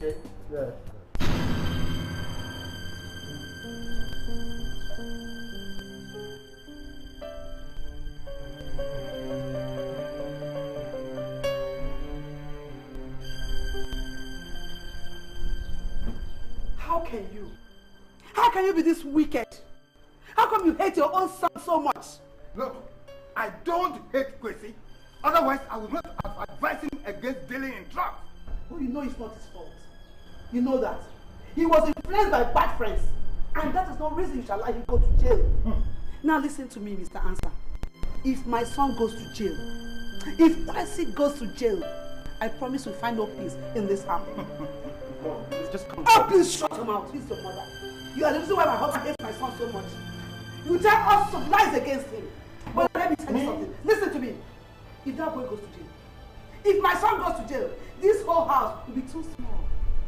okay? Yeah. How can you be this wicked? How come you hate your own son so much? Look, I don't hate Kwesi. Otherwise, I would not have advised him against dealing in drugs. Oh, you know it's not his fault. You know that. He was influenced by bad friends. And that is no reason you shall let him go to jail. Now listen to me, Mr. Answer. If my son goes to jail, if Kwesi goes to jail, I promise we'll find no peace in this house. Mom, just come. Oh, please shut him out. He's your mother. You are the reason why my husband hates my son so much. You tell us of lies against him. But let me tell you something. Listen to me. If that boy goes to jail, if my son goes to jail, this whole house will be too small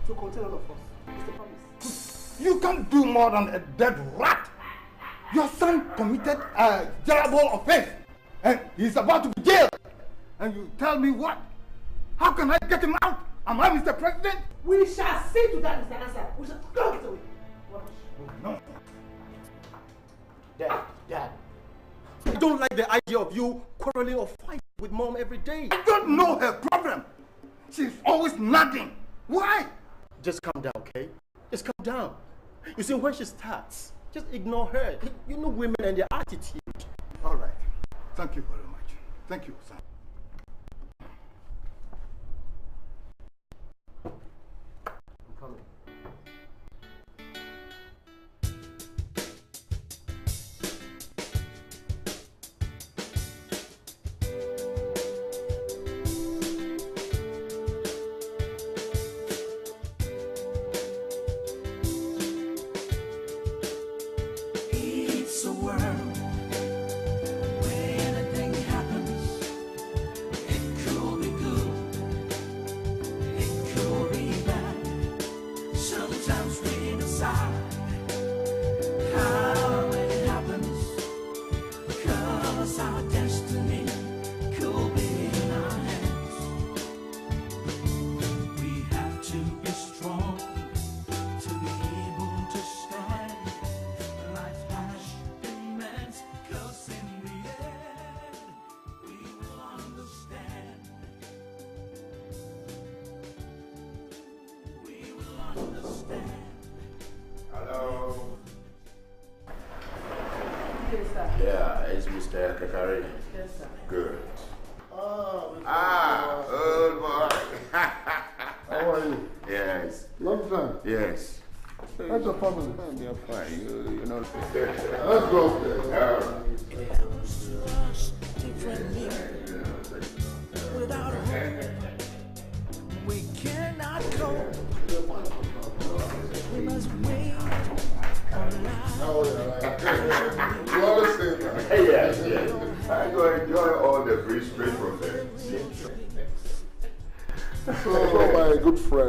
to contain all of us. It's a promise. You can't do more than a dead rat. Your son committed a terrible offense and he's about to be jailed. And you tell me what? How can I get him out? Am I Mr. President? We shall see to that, Mr. Answer. We shall go get away. No. Dad. I don't like the idea of you quarreling or fighting with Mom every day. I don't know her problem. She's always nagging. Why? Just calm down, okay? Just calm down. You see, when she starts, just ignore her. You know women and their attitude. All right. Thank you very much. Thank you, son. I'm coming.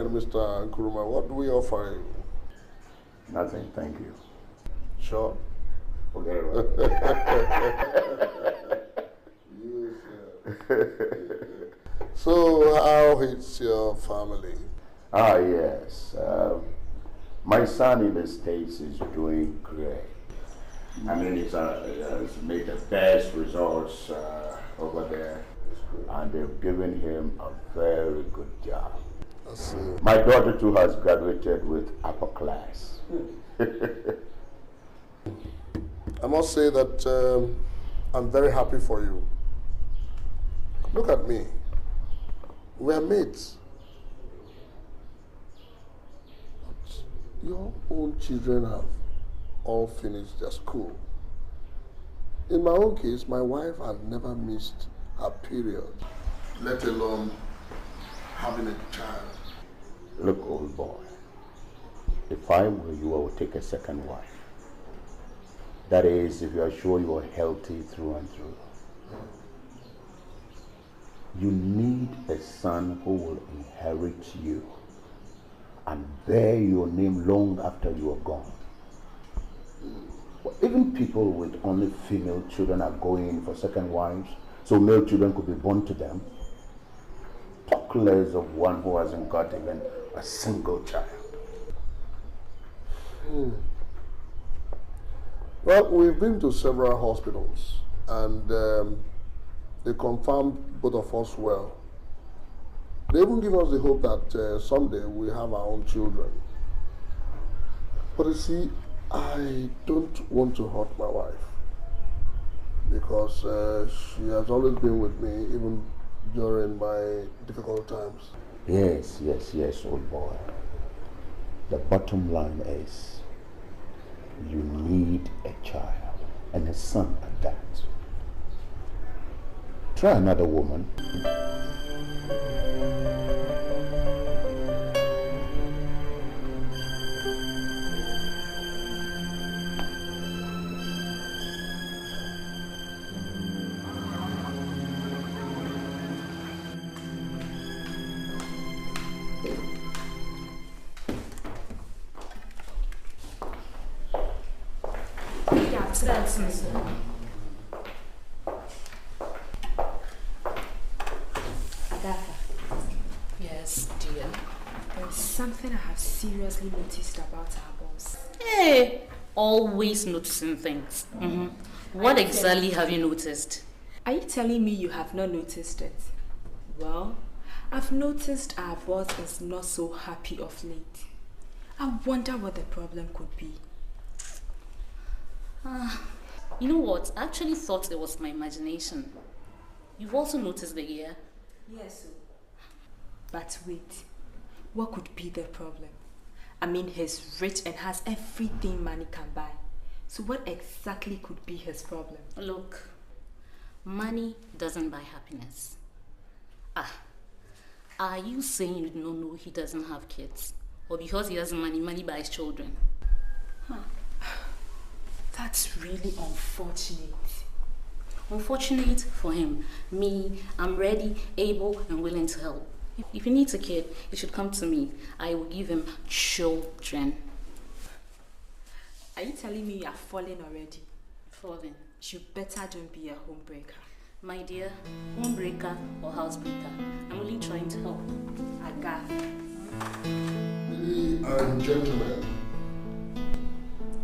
Mr. Nkrumah, what do we offer you? Nothing, thank you. Sure. Forget about it. So, how is your family? Yes. My son in the States is doing great. I mean, he's made the best results over there. And they've given him a very good job. My daughter too has graduated with upper class. I must say that I'm very happy for you. Look at me. We're mates. But your own children have all finished their school. In my own case, my wife had never missed her period, let alone having a child. Look, old boy, if I were you, I would take a second wife. That is, if you are sure you are healthy through and through. You need a son who will inherit you and bear your name long after you are gone. Well, even people with only female children are going for second wives, so male children could be born to them. Talk reckless of one who hasn't got even a single child. Well, we've been to several hospitals and they confirmed both of us well. They even give us the hope that someday we have our own children. But you see, I don't want to hurt my wife because she has always been with me even during my difficult times. Yes, old boy. The bottom line is you need a child, and a son at that. Try another woman. Yes, dear. There's something I have seriously noticed about our boss. Hey, always noticing things. What exactly have you noticed? Are you telling me you have not noticed it? Well, I've noticed our boss is not so happy of late. I wonder what the problem could be. You know what? I actually thought it was my imagination. You've also noticed the ear? Yes, sir. But wait, what could be the problem? I mean, he's rich and has everything money can buy. So what exactly could be his problem? Look, money doesn't buy happiness. Are you saying you do not know he doesn't have kids? Or because he has money, money buys children? That's really unfortunate. Unfortunate for him. Me, I'm ready, able, and willing to help. If he needs a kid, he should come to me. I will give him children. Are you telling me you are falling already? Falling? You better don't be a homebreaker. My dear, homebreaker or housebreaker, I'm only trying to help. Agatha. Ladies and gentlemen,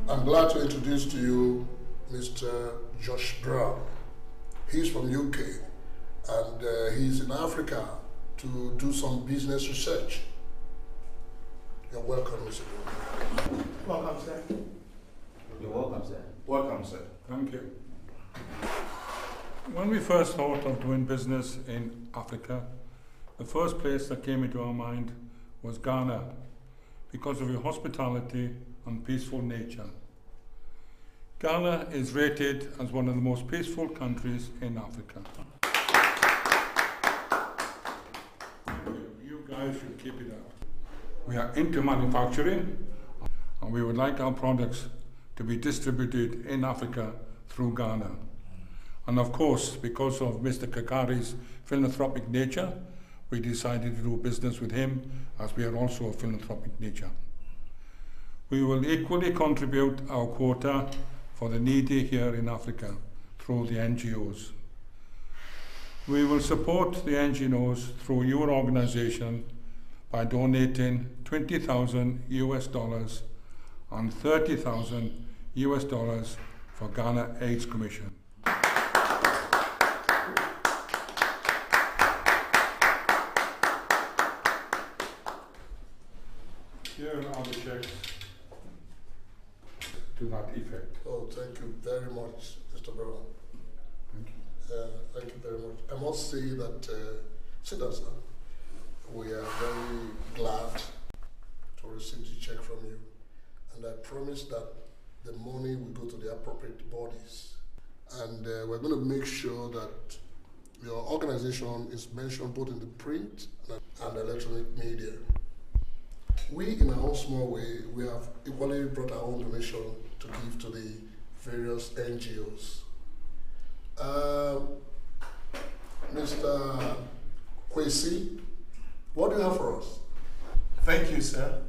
I'm glad to introduce to you Mr. Josh Brown. He's from UK and he's in Africa to do some business research. You're welcome, Mr. Brown. Welcome, sir. You're welcome, sir. Welcome, sir. Thank you. When we first thought of doing business in Africa, the first place that came into our mind was Ghana because of your hospitality and peaceful nature. Ghana is rated as one of the most peaceful countries in Africa. You guys should keep it up. We are into manufacturing and we would like our products to be distributed in Africa through Ghana. And of course, because of Mr. Kakari's philanthropic nature, we decided to do business with him as we are also a philanthropic nature. We will equally contribute our quota for the needy here in Africa through the NGOs. We will support the NGOs through your organization by donating $20,000 US and $30,000 US for Ghana AIDS Commission. Here are the checks to that effect. Oh, thank you very much, Mr. Brown. Thank you. Thank you very much. I must say that, sit down, sir. We are very glad to receive the check from you. And I promise that the money will go to the appropriate bodies. And we're going to make sure that your organization is mentioned both in the print and electronic media. We, in our own small way, we have equally brought our own donation to give to the various NGOs. Mr. Kwesi, what do you have for us? Thank you, sir.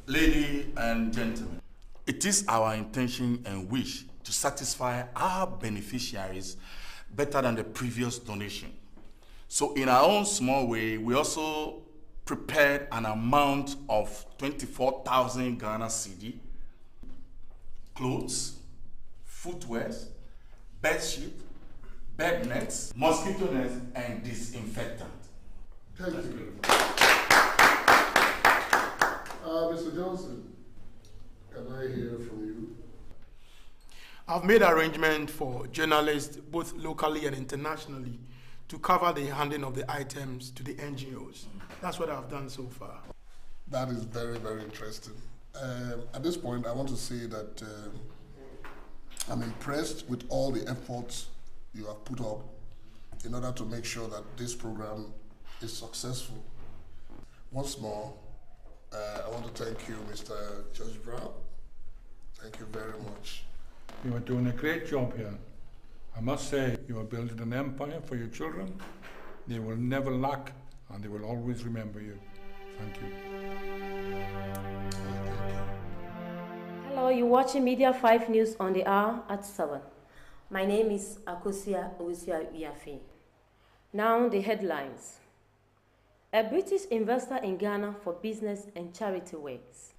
Ladies and gentlemen, it is our intention and wish to satisfy our beneficiaries better than the previous donation. So in our own small way, we also prepared an amount of 24,000 Ghana cedi, clothes, footwears, bed sheet, bed nets, mosquito nets, and disinfectant. Thank you. Mr. Johnson, can I hear from you? I've made arrangement for journalists, both locally and internationally, to cover the handing of the items to the NGOs. That's what I've done so far. That is very, very interesting. At this point, I want to say that I'm impressed with all the efforts you have put up in order to make sure that this program is successful. Once more, I want to thank you, Mr. Judge Brown. Thank you very much. You are doing a great job here. I must say, you are building an empire for your children. They will never lack, and they will always remember you. Thank you. Hello, you're watching Media 5 News on the hour at 7. My name is Akosia Owusia Yafi. Now the headlines. A British investor in Ghana for business and charity works.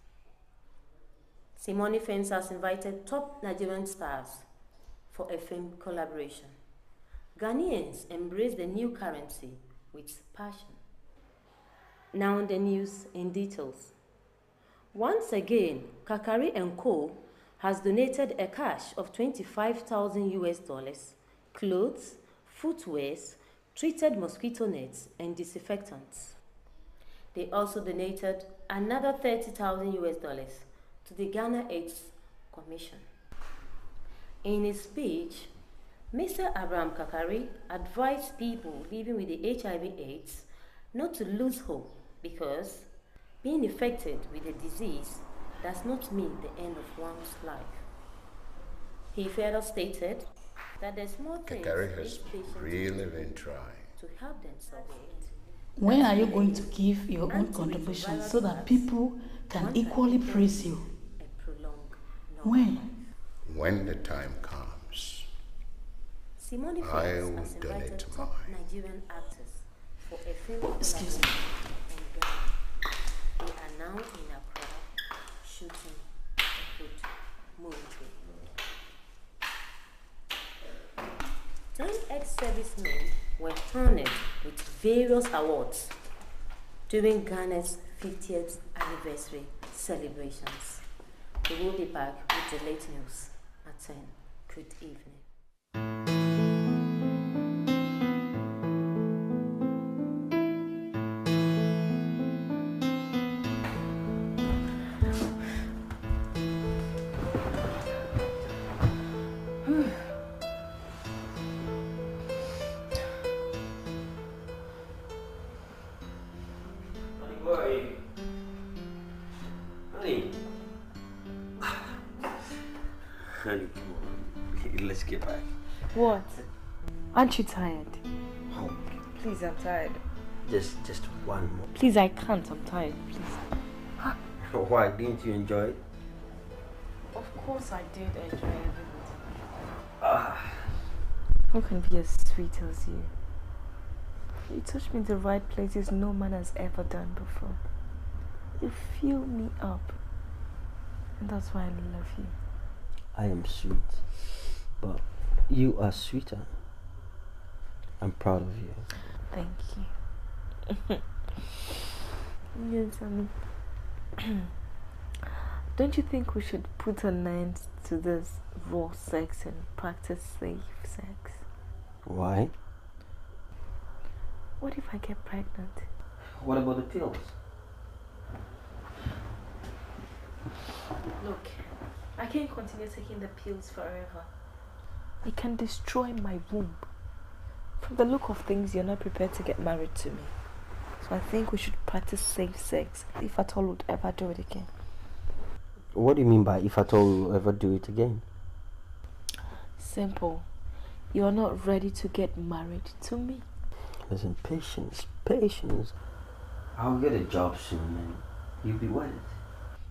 Simone Fence has invited top Nigerian stars for a film collaboration. Ghanaians embrace the new currency with passion. Now the news in details. Once again, Kakari & Co. has donated a cash of 25,000 US dollars, clothes, footwears, treated mosquito nets, and disinfectants. They also donated another 30,000 US dollars to the Ghana AIDS Commission. In his speech, Mr. Abraham Kakari advised people living with the HIV/AIDS not to lose hope because being infected with the disease does not mean the end of one's life. He further stated that there's more things Kakari has really been trying to help them survive. When are you going to give your own contribution so that people can equally praise you? When? When the time comes, Simone I will has donate invited to top mine. Nigerian actors for a film Excuse me. in Ghana. They are now in Accra shooting a good movie. 10 ex-servicemen were honored with various awards during Ghana's 50th anniversary celebrations. We will be back with the late news at 10. Good evening. Honey, come on. Let's get back. What? Aren't you tired? Oh, Please, I'm tired. just one more. Please, I can't. I'm tired. Please. Why? Didn't you enjoy it? Of course I did enjoy every bit. Ah. Who can be as sweet as you? You touch me in the right places no man has ever done before. You fill me up. And that's why I love you. I am sweet, but you are sweeter. I'm proud of you. Thank you. Yes, I mean, don't you think we should put an end to this raw sex and practice safe sex? Why? What if I get pregnant? What about the pills? Look, I can't continue taking the pills forever. It can destroy my womb. From the look of things, you're not prepared to get married to me. So I think we should practice safe sex, if at all we'd ever do it again. What do you mean by if at all we'll ever do it again? Simple. You are not ready to get married to me. Listen, patience. I'll get a job soon and you'll be wedded.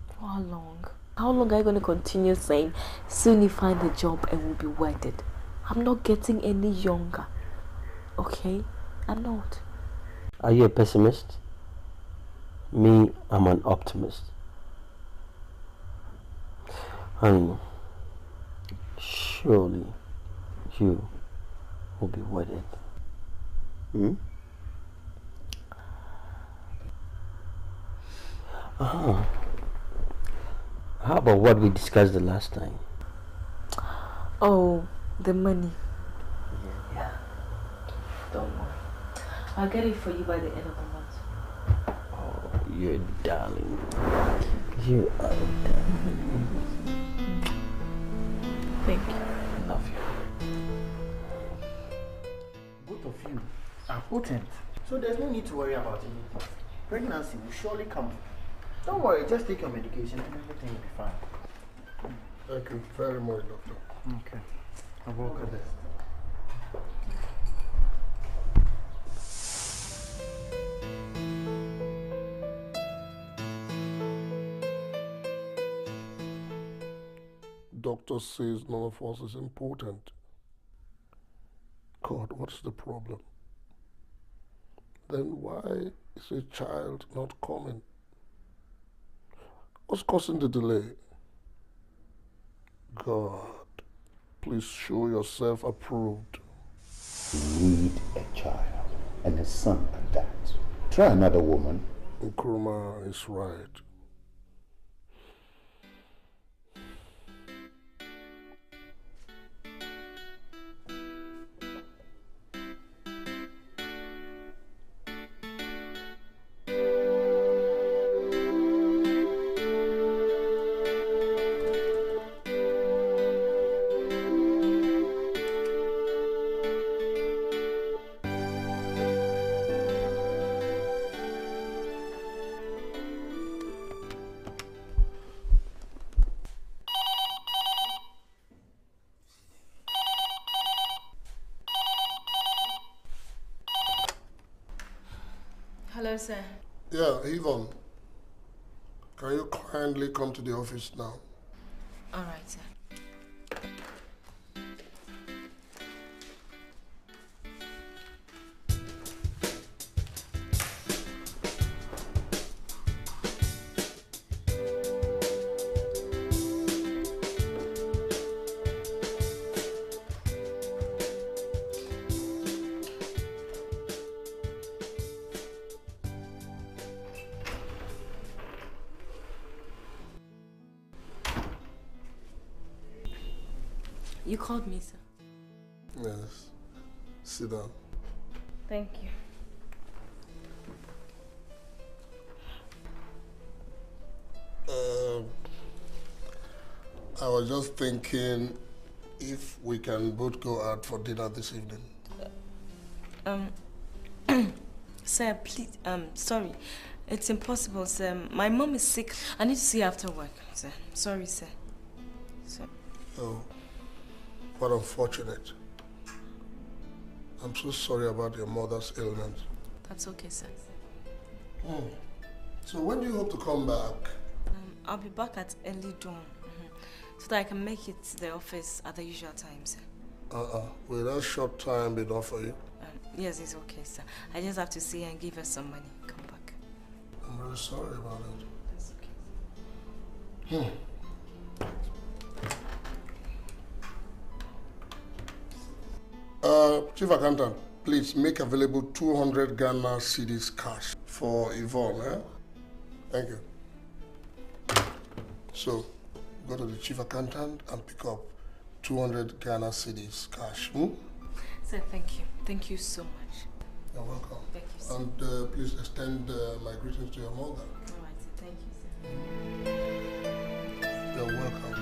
For how long? How long are you going to continue saying, soon you find a job and we'll be wedded? I'm not getting any younger. Okay? I'm not. Are you a pessimist? Me, I'm an optimist. Honey, surely you will be wedded. Hmm? Uh-huh. How about what we discussed the last time? Oh, the money. Yeah. Don't worry. I'll get it for you by the end of the month. Oh, you're a darling. You are a darling. Thank you. I love you. Both of you are potent. So there's no need to worry about anything. Pregnancy will surely come. Don't worry, just take your medication and everything will be fine. Thank you very much, doctor. Okay. I will at this. Doctor says none of us is important. God, what's the problem? Then why is a child not coming? What's causing the delay? God, please show yourself approved. You need a child, and a son at that. Try another woman. Nkrumah is right. Hello, sir. Yeah, Yvonne. Can you kindly come to the office now? All right, sir. You called me, sir. Yes. Sit down. Thank you. I was just thinking if we can both go out for dinner this evening. Sir, please, sorry. It's impossible, sir. My mom is sick. I need to see her after work, sir. Sorry, sir. Sir. Oh, what unfortunate. I'm so sorry about your mother's ailment. That's okay, sir. So when do you hope to come back? I'll be back at early dawn, so that I can make it to the office at the usual time, sir. Will that short time be enough for you? Yes, it's okay, sir. I just have to see her and give her some money. Come back. I'm very sorry about it. That's okay. Chief Accountant, please make available 200 Ghana cedis cash for Yvonne, eh? Thank you. So, go to the Chief Accountant and pick up 200 Ghana cedis cash. Sir, thank you. Thank you so much. You're welcome. Thank you, sir. And please extend my greetings to your mother. All right, sir. Thank you, sir. You're welcome.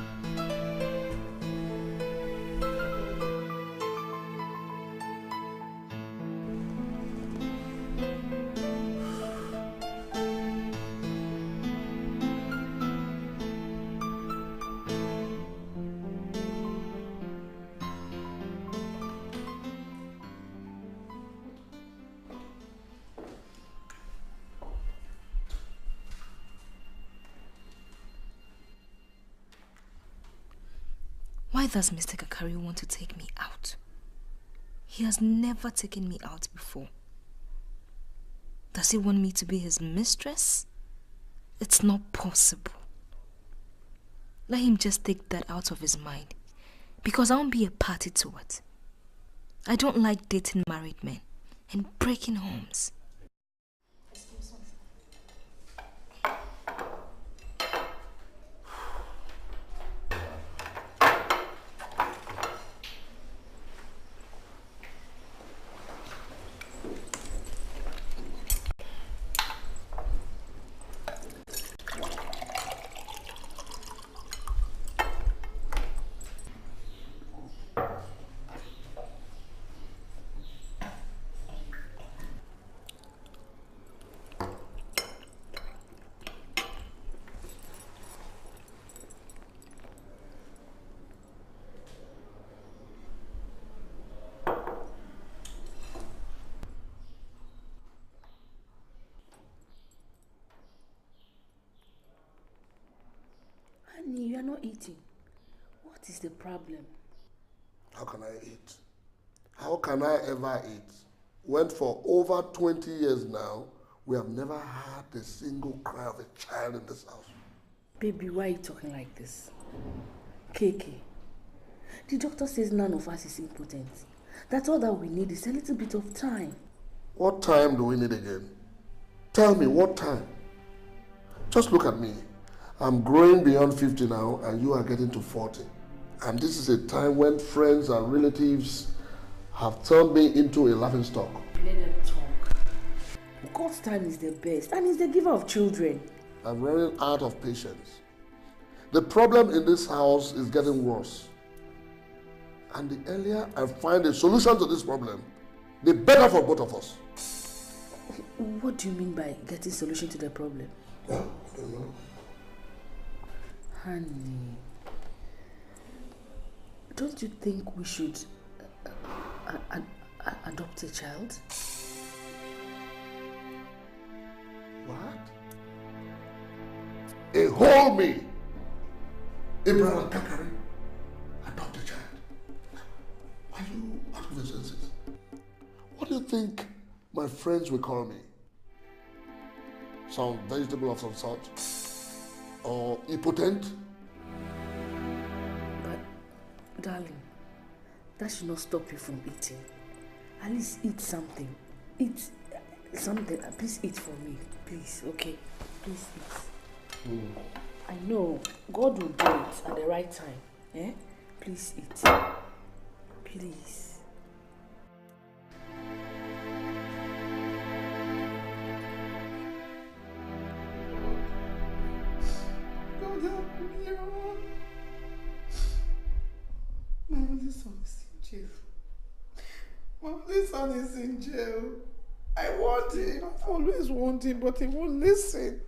Why does Mr. Kakari want to take me out? He has never taken me out before. Does he want me to be his mistress? It's not possible. Let him just take that out of his mind, because I won't be a party to it. I don't like dating married men and breaking homes. You are not eating. What is the problem? How can I eat? How can I ever eat? When for over 20 years now, we have never had a single cry of a child in this house. Baby, why are you talking like this? KK, the doctor says none of us is impotent. That's all that we need is a little bit of time. What time do we need again? Tell me, what time? Just look at me. I'm growing beyond 50 now, and you are getting to 40. And this is a time when friends and relatives have turned me into a laughingstock. Let them talk. God's time is the best, and He's the giver of children. I'm running out of patience. The problem in this house is getting worse. And the earlier I find a solution to this problem, the better for both of us. What do you mean by getting solution to the problem? I don't know. Honey, don't you think we should adopt a child? What? A whole me? Abraham Kakari? Adopt a child? Are you out of your senses? What do you think my friends will call me? Some vegetable of some sort? Or impotent? But, darling, that should not stop you from eating. At least eat something. Eat something. Please eat for me. Please, okay? Please eat. I know God will do it at the right time. Eh? Please eat. Please. My only son is in jail. My only son is in jail. I want him. I've always wanted him, but he won't listen.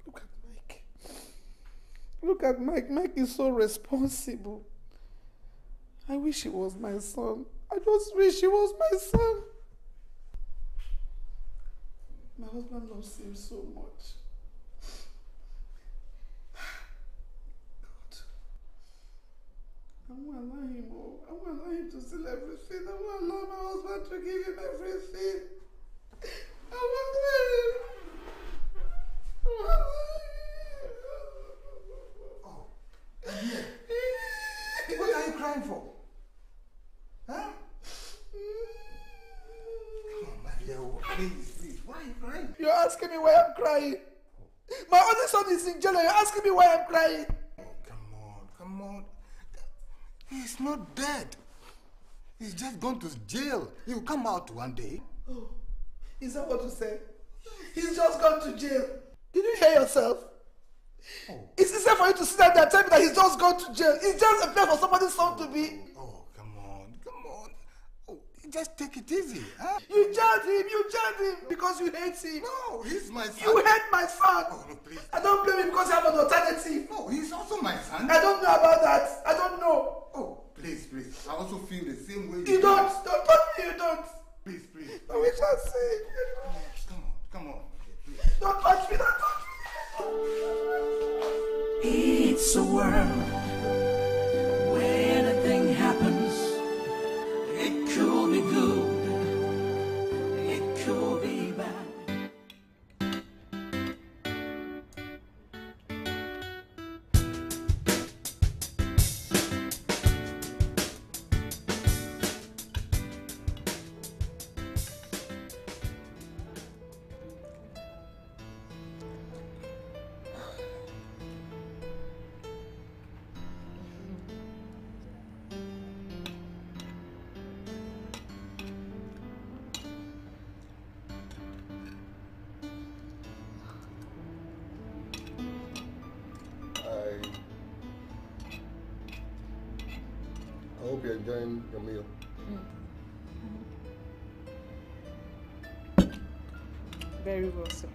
Look at Mike. Look at Mike. Mike is so responsible. I wish he was my son. I just wish he was my son. My husband loves him so much. I won't allow him. I won't allow him to steal everything. I won't allow my husband to give him everything. I won't let him. I won't allow him. Oh, Abia, what are you crying for? Huh? Come on, my dear, please, why are you crying? You're asking me why I'm crying. My only son is in jail and you're asking me why I'm crying. Oh, come on. He's not dead. He's just gone to jail. He'll come out one day. Oh, is that what you said? He's just gone to jail. Did you hear yourself? Oh. It's easier for you to sit down there and tell me that he's just gone to jail. It's just a fair for somebody's son to be. Oh, come on. Oh, just take it easy, huh? You judge him because you hate him. No, he's my son. You hate my son. Oh, no, please. I don't blame him because you have an alternative. No, he's also my son. I don't know about that. I don't know. Oh, please. I also feel the same way. You don't. Don't touch me, you don't. Please. I wish I say. Come on. Please. Don't touch me, don't touch me. It's a world where anything happens. It could be good hope you're enjoying your meal. Very well, sir.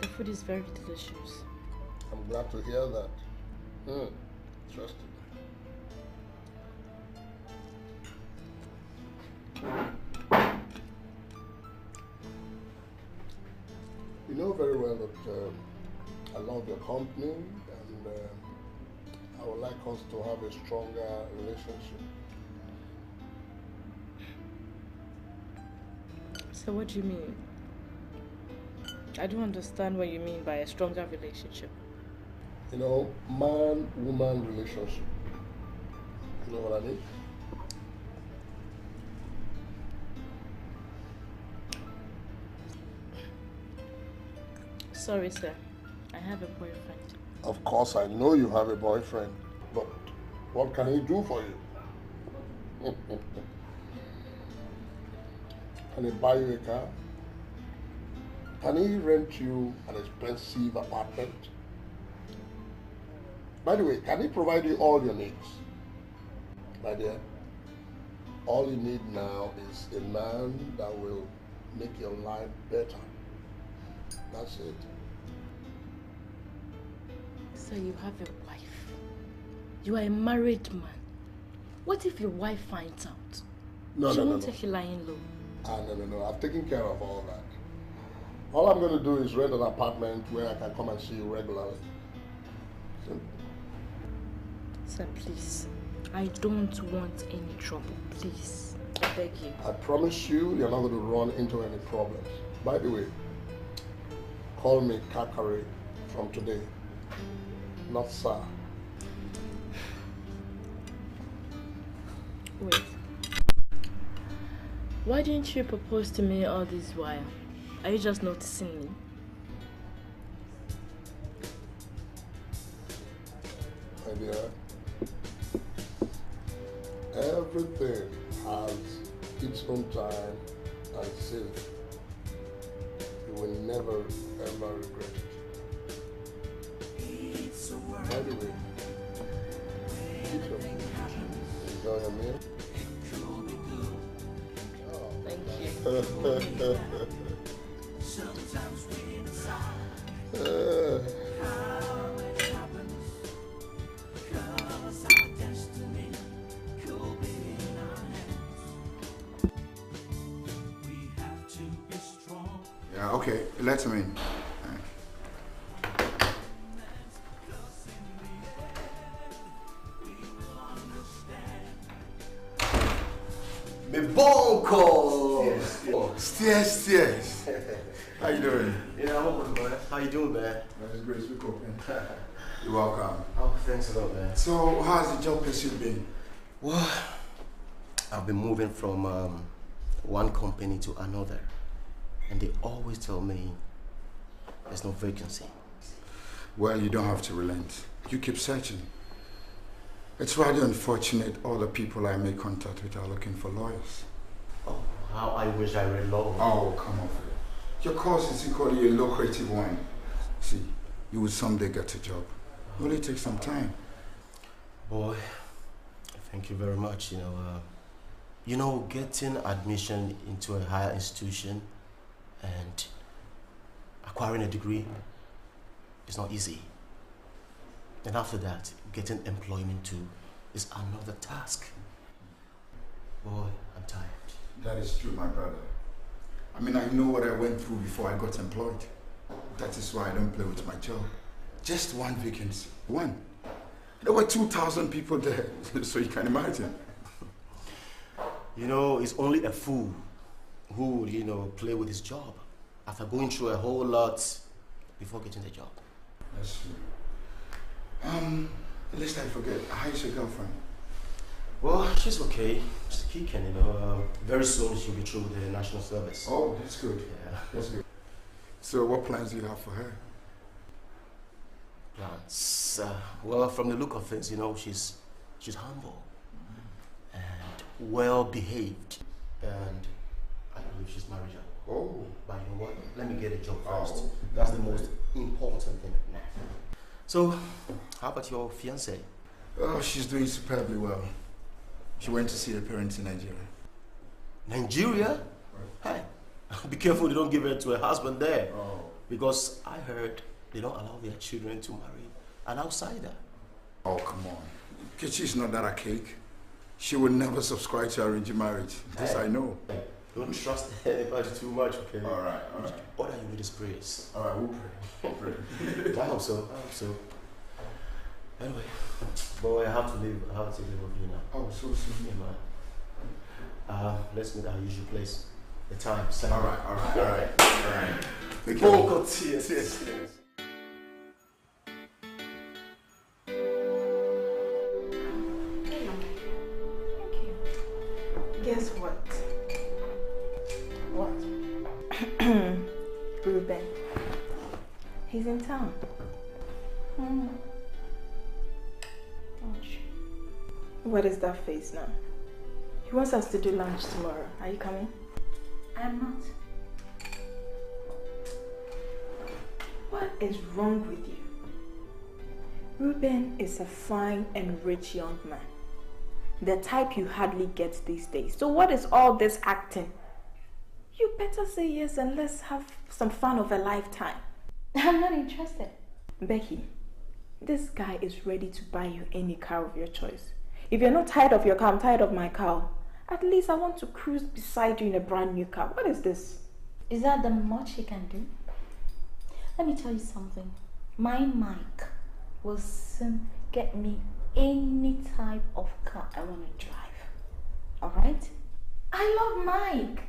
The food is very delicious. I'm glad to hear that. Trust it. You know very well that I love your company and I would like us to have a stronger relationship. So what do you mean? I don't understand what you mean by a stronger relationship. You know, man-woman relationship. You know what I mean? Sorry, sir. I have a boyfriend. Of course, I know you have a boyfriend, but what can he do for you? Can he buy you a car? Can he rent you an expensive apartment? By the way, can he provide you all your needs? My dear, all you need now is a man that will make your life better. That's it. So you have a wife. You are a married man. What if your wife finds out? No. She won't take you lying low. No. I've taken care of all that. All I'm going to do is rent an apartment where I can come and see you regularly. Sir, please. I don't want any trouble. Please. I beg you. I promise you, you're not going to run into any problems. By the way, call me Kakari from today. Not sir. Wait. Why didn't you propose to me all this while? Are you just noticing me? My dear, everything has its own time and season. You will never ever regret it. By the way, enjoy your meal. Thank you. Sometimes we decide how it happens, 'cause our destiny could be in our hands. We have to be strong. Yeah, okay, let him in. Me bonko! Stairs. How you doing? Yeah, I'm okay, man. How you doing, man? That's great, speak up, man. You're welcome. Oh, thanks a lot, man. So, how's the job pursuit been? Well, I've been moving from one company to another, and they always tell me there's no vacancy. Well, you don't have to relent. You keep searching. It's rather unfortunate all the people I make contact with are looking for lawyers. Oh, how I wish I read law. Oh, come off it. Your course is equally a lucrative one. See, you will someday get a job. It only takes some time. Boy, thank you very much. You know, getting admission into a higher institution and acquiring a degree is not easy. And after that, getting employment too is another task. Boy, I'm tired. That is true, my brother. I mean, I know what I went through before I got employed. That is why I don't play with my job. Just one vacancy. One. There were 2,000 people there, so you can imagine. You know, it's only a fool who, play with his job after going through a whole lot before getting the job. That's true. Lest I forget, how's your girlfriend? Well, she's okay. She's kicking, very soon she'll be through the national service. Oh, that's good. Yeah. That's good. So what plans do you have for her? Plans? Well, from the look of things, she's humble and well behaved, and I believe she's marriageable. Oh. But you know what? Let me get a job first. That's the most important thing now. So, how about your fiancée? Oh, she's doing superbly well. She went to see her parents in Nigeria. Nigeria? Hey, be careful they don't give her to her husband there. Oh. Because I heard they don't allow their children to marry an outsider. Oh, come on. Kechi's not that archaic. She would never subscribe to arranged marriage. This I know. Hey, don't trust anybody too much, okay? Alright, alright. All that you need is praise. Alright, we'll pray. We'll pray. I hope so. Anyway, boy, I have to leave. I have to leave with you now. Oh, so soon. Yeah, man. Let's meet at our usual place. The time. 7. Alright. Vocal tears. Guess what? What? Ruben. He's in town. Ouch. What is that face now? He wants us to do lunch tomorrow. Are you coming? I am not. What is wrong with you? Ruben is a fine and rich young man. The type you hardly get these days. So what is all this acting? You better say yes and let's have some fun of a lifetime. I'm not interested. Becky, this guy is ready to buy you any car of your choice. If you're not tired of your car, I'm tired of my car. At least I want to cruise beside you in a brand new car. What is this? Is that the much he can do? Let me tell you something. My Mike will soon get me any type of car I want to drive. Alright? I love Mike.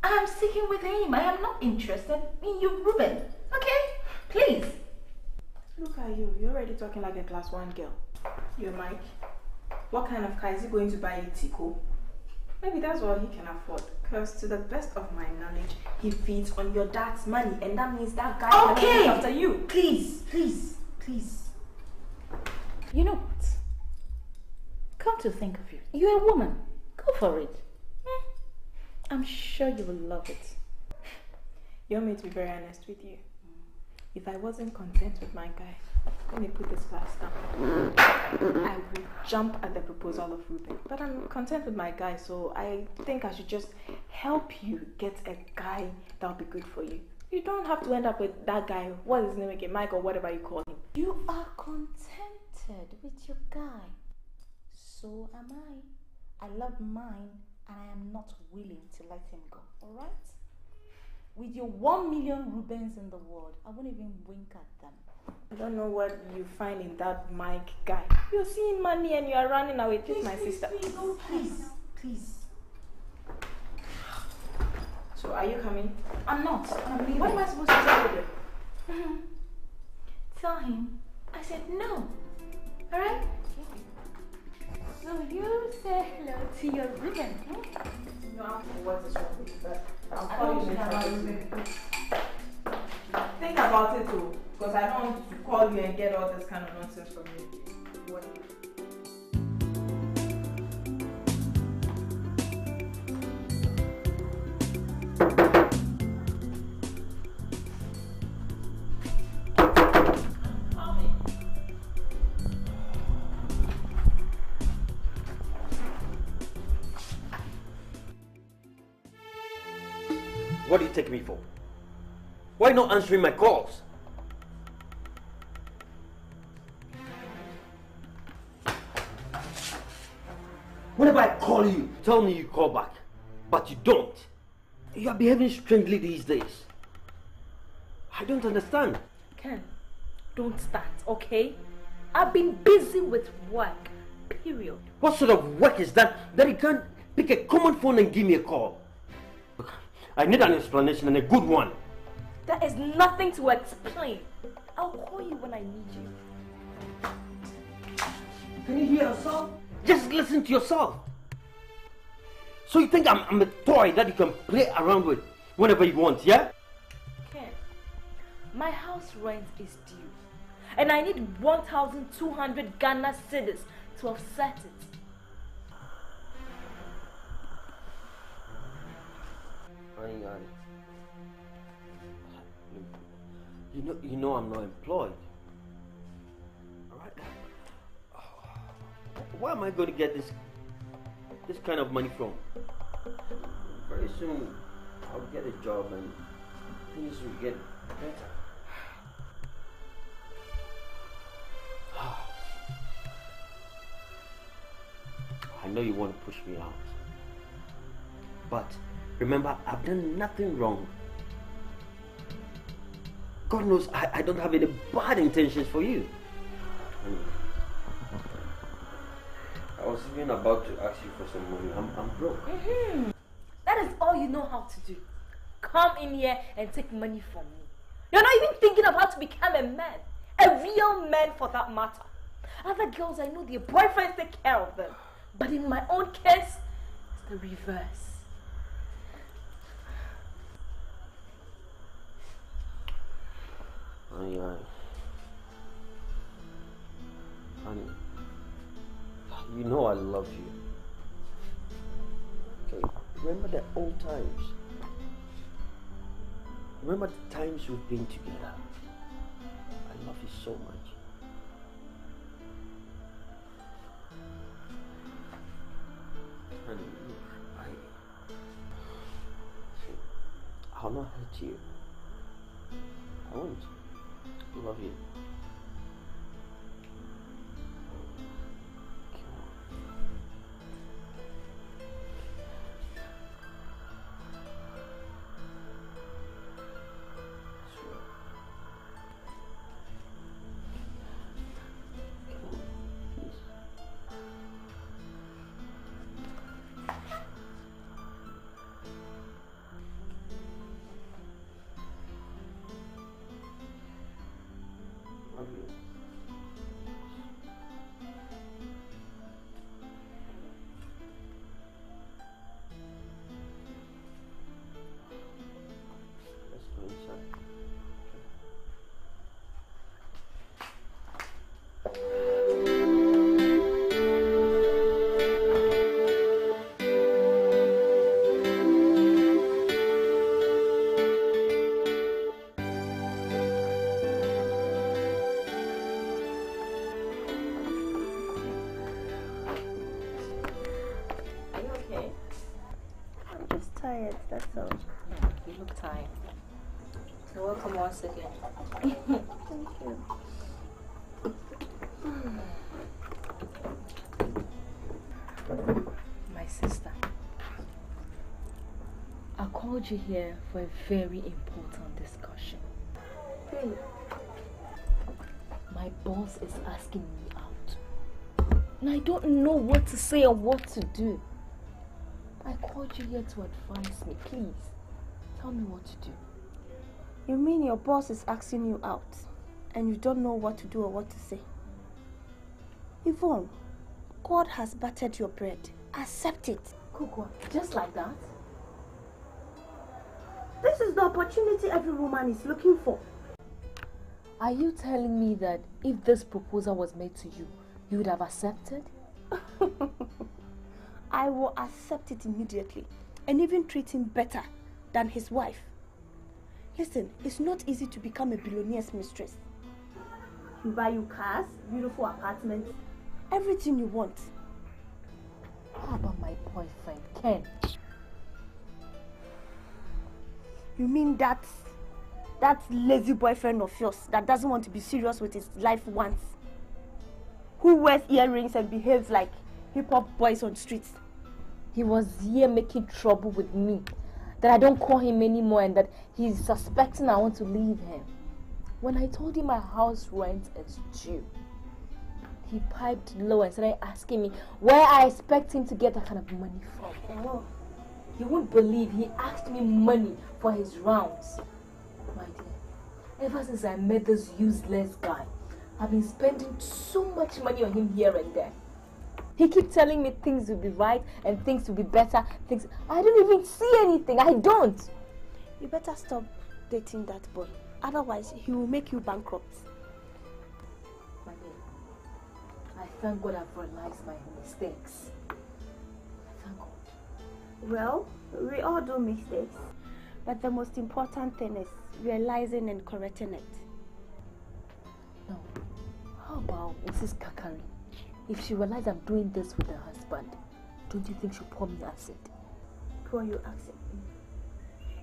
I'm sticking with him. I am not interested in you, Ruben. Okay? Please. Look at you. You're already talking like a class 1 girl. You're Mike. What kind of car is he going to buy you, Tico? Maybe that's all he can afford. Because to the best of my knowledge, he feeds on your dad's money. And that means that guy cannot look after you. Please. You know what? Come to think of it, you're a woman. Go for it. I'm sure you will love it. You want me to be very honest with you? If I wasn't content with my guy, let me put this class down. I would jump at the proposal of Ruben. But I'm content with my guy, so I think I should just help you get a guy that'll be good for you. You don't have to end up with that guy, what is his name again, Mike or whatever you call him. You are contented with your guy. So am I. I love mine and I am not willing to let him go. Alright? With your 1 million Rubens in the world, I won't even wink at them. I don't know what you find in that Mike guy. You're seeing money and you are running away. This is my sister. Please. So are you coming? I'm not. I'm leaving. What am I supposed to tell you? Tell him I said no. Alright? So you say hello to your Ruben. No, what is wrong with that? I'll call you later. Think about it too, because I don't want to call you and get all this kind of nonsense from you. What? What do you take me for? Why not answering my calls? Whenever I call you, tell me you call back. But you don't. You are behaving strangely these days. I don't understand. Ken, don't start, okay? I've been busy with work, period. What sort of work is that you can't pick a common phone and give me a call? Look, I need an explanation and a good one. There is nothing to explain. I'll call you when I need you. Can you hear yourself? Just listen to yourself. So you think I'm a toy that you can play around with whenever you want, yeah? Ken, my house rent is due. And I need 1,200 Ghana cedis to offset it. You know I'm not employed. Alright? Where am I going to get this this kind of money from? Very soon, I'll get a job and things will get better. I know you want to push me out. But remember, I've done nothing wrong. God knows I don't have any bad intentions for you. I was even about to ask you for some money. I'm broke. That is all you know how to do. Come in here and take money from me. You're not even thinking of how to become a man. A real man for that matter. Other girls, I know their boyfriends take care of them. But in my own case, it's the reverse. Honey, you know I love you. Okay, remember the old times. Remember the times we've been together. I love you so much. Honey, I'll not hurt you. I won't. I love you. That's all. You look tired. You're welcome once again. Thank you. My sister, I called you here for a very important discussion. Really? My boss is asking me out. And I don't know what to say or what to do. I called you here to advise me. Please, tell me what to do. You mean your boss is asking you out and you don't know what to do or what to say? Yvonne, God has buttered your bread. Accept it. Coco, just like that? This is the opportunity every woman is looking for. Are you telling me that if this proposal was made to you, you would have accepted? I will accept it immediately and even treat him better than his wife. Listen, it's not easy to become a billionaire's mistress. He'll buy you cars, beautiful apartments, everything you want. How about my boyfriend, Ken? You mean that lazy boyfriend of yours that doesn't want to be serious with his life once? Who wears earrings and behaves like hip-hop boys on streets? He was here making trouble with me. That I don't call him anymore and that he's suspecting I want to leave him. When I told him my house rent is due, he piped low and started asking me where I expect him to get that kind of money from. Oh, you won't believe he asked me money for his rounds. My dear, ever since I met this useless guy, I've been spending so much money on him here and there. He keeps telling me things will be right and things will be better. I don't even see anything. I don't. You better stop dating that boy. Otherwise, he will make you bankrupt. My dear, I thank God I've realized my mistakes. Thank God. Well, we all do mistakes. But the most important thing is realizing and correcting it. No. How about Mrs. Kakari? If she realizes I'm doing this with her husband, don't you think she'll pour me acid? Pour you acid.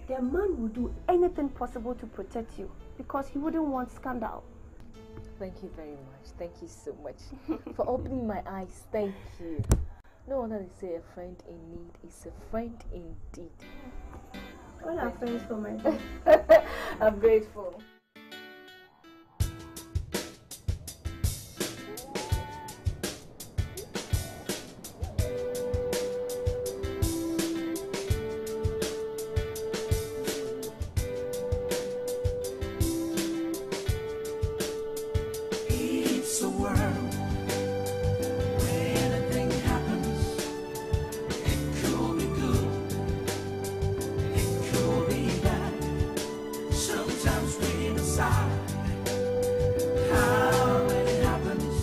The man will do anything possible to protect you because he wouldn't want scandal. Thank you very much. Thank you so much for opening my eyes. Thank you. No wonder they say a friend in need is a friend indeed. All our friends for my dad. I'm grateful. It's a world where anything happens. It could be good, it could be bad. Sometimes we decide how it happens,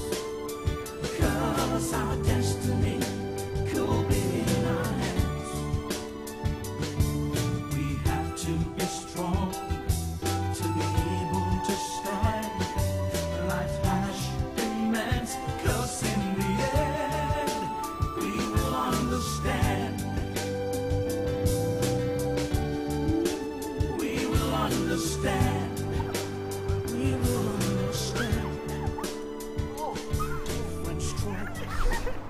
'cause our destiny could be in our hands. We have to be strong to be able to stand. Life has demands, 'cause in the end we will understand. We will understand. We will understand. Different struggles.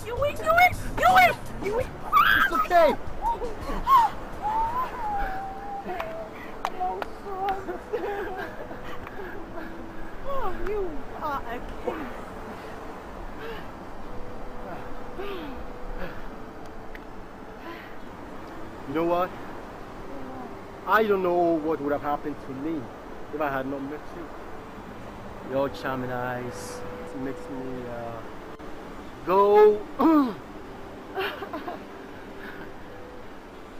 You win! You win! You win! You win! It's okay. No, son. Oh, you are a king. You know what? I don't know what would have happened to me if I had not met you. Your charming eyes makes me go.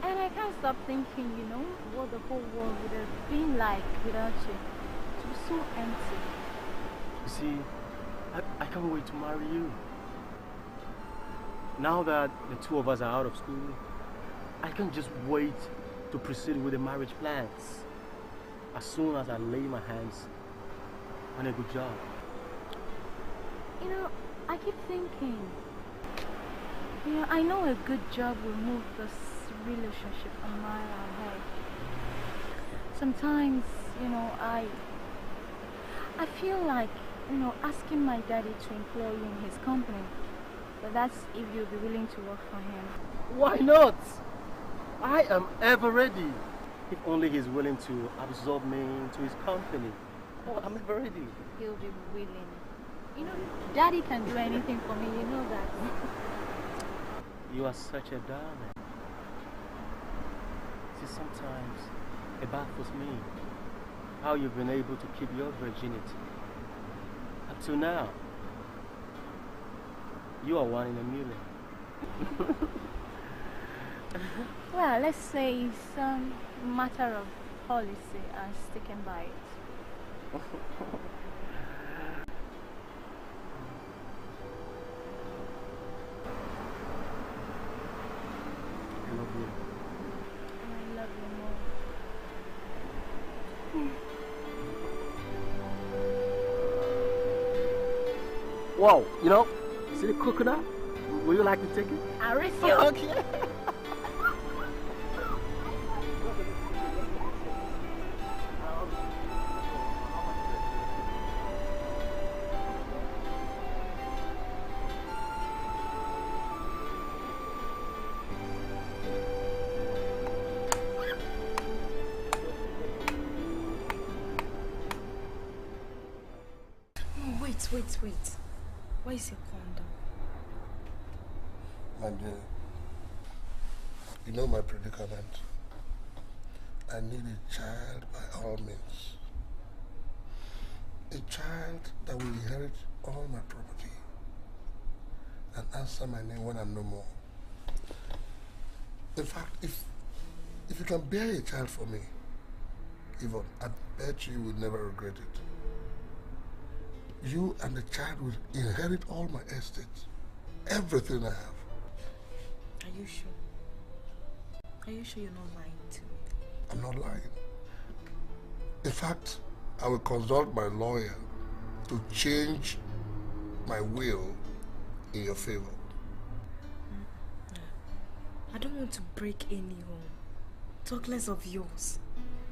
And I can't stop thinking, you know, what the whole world would have been like without you. It was so empty. You see, I can't wait to marry you. Now that the two of us are out of school, I can't just wait to proceed with the marriage plans as soon as I lay my hands on a good job. You know, I keep thinking, you know, I know a good job will move this relationship a mile ahead. Sometimes, you know, I feel like, you know, asking my daddy to employ you in his company. But that's if you'll be willing to work for him. Why not? I am ever ready. If only he's willing to absorb me into his company. Oh, I'm ever ready. He'll be willing. You know, daddy can do anything for me, you know that. You are such a darling. See, sometimes it baffles me how you've been able to keep your virginity up to now. You are one in a million. Well, let's say it's a matter of policy and sticking by it. I love you. And I love you more. Wow, you know, see the coconut? Would you like to take it? I'll risk you. Okay. Wait. Why is your condom? My dear, you know my predicament. I need a child by all means. A child that will inherit all my property and answer my name when I'm no more. In fact, if you can bear a child for me, Yvonne, I bet you will never regret it. You and the child will inherit all my estate, everything I have. Are you sure? Are you sure you're not lying to me? I'm not lying. In fact, I will consult my lawyer to change my will in your favor. don't want to break any home. Talk less of yours.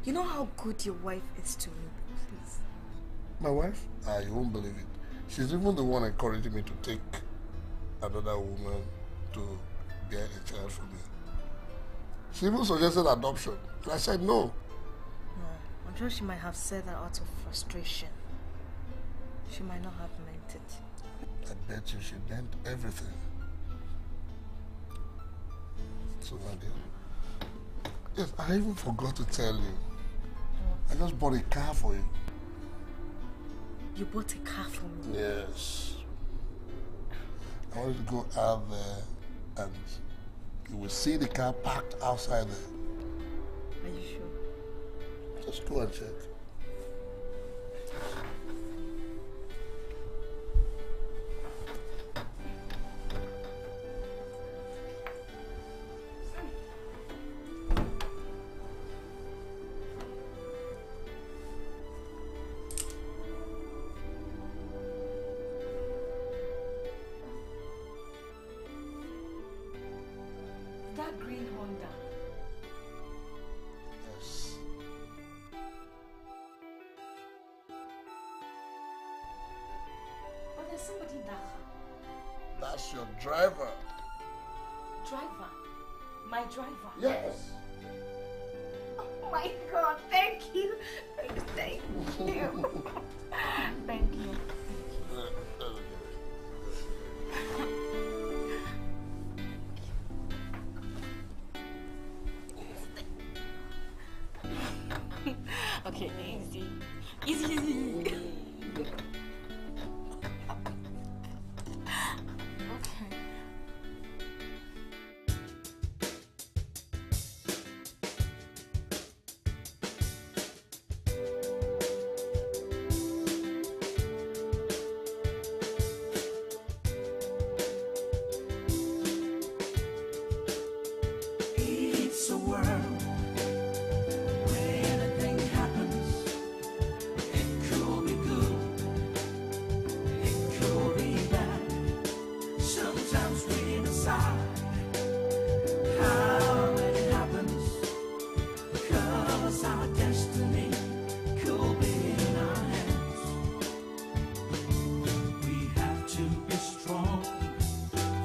You know how good your wife is to me, please. My wife? Ah, you won't believe it. She's even the one encouraging me to take another woman to bear a child for me. She even suggested adoption. And I said no. No, I'm sure she might have said that out of frustration. She might not have meant it. I bet you she meant everything. So, my dear. Yes, I even forgot to tell you. I just bought a car for you. You bought a car for me? Yes. I wanted to go out there and you will see the car parked outside there. Are you sure? Just go and check. That green Honda. Yes. But there's somebody in that car. That's your driver. Driver? My driver? Yes. Oh my God, thank you. Thank you. Thank you. Okay, easy. Easy. Okay. It's a world where anything happens. It could be good, it could be bad. Sometimes we decide how it happens, because our destiny could be in our hands. We have to be strong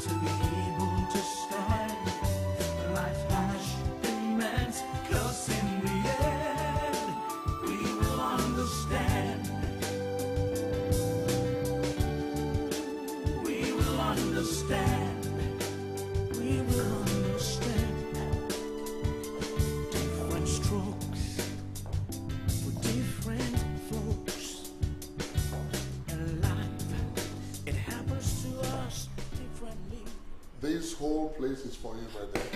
to be able to stand. Life has demands, 'cause in the end we will understand. We will understand. We will understand. Different strokes for different folks. In life, it happens to us differently. This whole place is for you, my dear.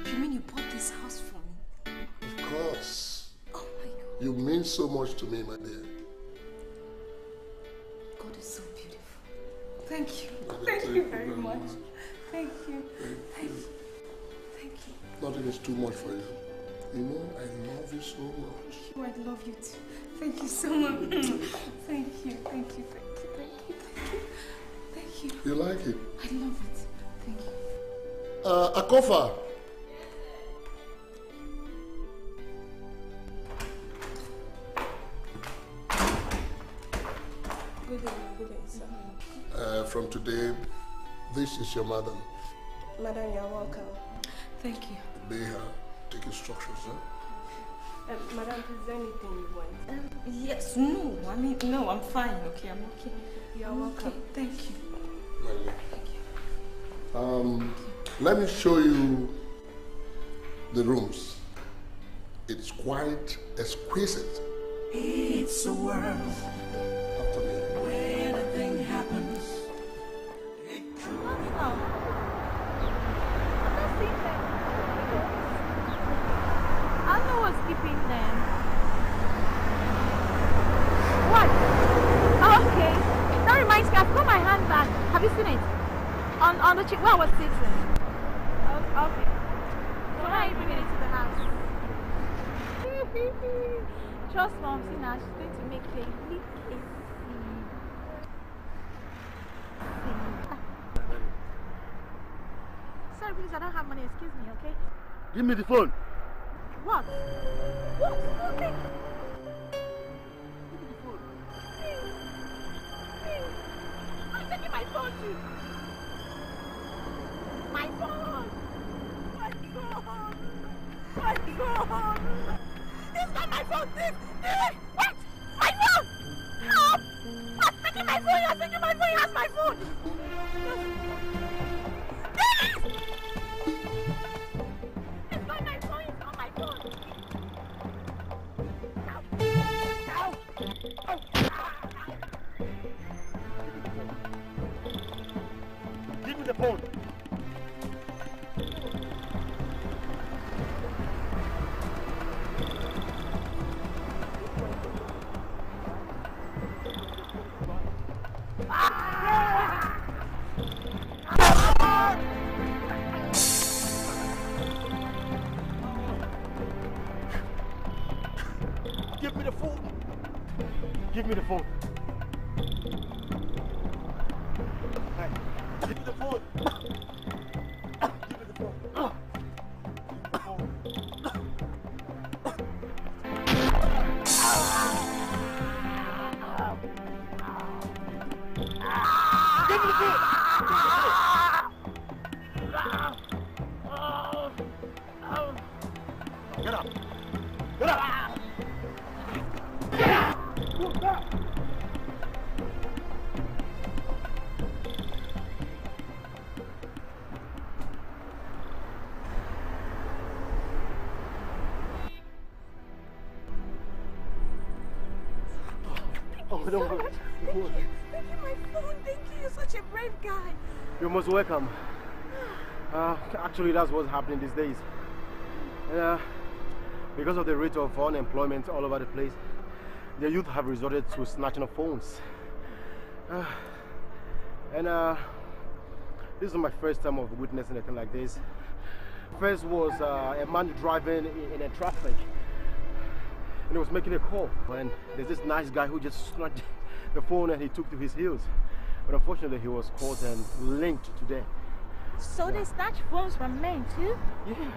You mean you bought this house for me? Of course. Oh my God. You mean so much to me, my dear. God is so beautiful. Thank you. Thank Thank you you very very much. much. Thank you. Thank you. Thank you. Nothing is too much for you. You know, I love you so much. I love you too. Thank you so much. Thank you. Thank you. Thank you. Thank you. Thank you. Thank you. You like it? I love it. Thank you. Akofa. Good day, sir. From today, this is your madam. Madam, you're welcome. Thank you. Obey her. Take instructions, huh? Madam, is there anything you want? Yes. No. I mean, no. I'm fine. Okay. I'm okay. You're welcome. Okay. Thank you. Let me show you the rooms. It is quite exquisite. It's a world Up to me. where anything happens. I know what's keeping them. What? Oh, okay. That reminds me, I've got my handbag. Have you seen it? On the chick where I was sitting. Oh, okay. So why are you bringing it to the house? Trust Mom, see now, she's going to make you a big AC. please, I don't have money. Excuse me, okay? Give me the phone. What? What? Okay. I'm taking my phone too. My phone. My phone. My phone. It's not my phone, thief. Wait! My phone! Help! Stop taking my phone. You're taking my phone. He has my phone. It's not my phone. It's not my phone. Give me the phone. Give me the phone. Give me the phone. Hey, give me the phone. Give me the phone. Give me the phone. Get up. Get up. Oh, don't worry. Thank you, my phone. Thank you. You're such a brave guy. You're most welcome. Actually, that's what's happening these days. Because of the rate of unemployment all over the place, the youth have resorted to snatching of phones. This is my first time of witnessing anything like this. First was a man driving in a traffic, and he was making a call. And there's this nice guy who just snatched the phone and he took to his heels. But unfortunately, he was caught and linked to death. So they snatch phones from men too? Yeah.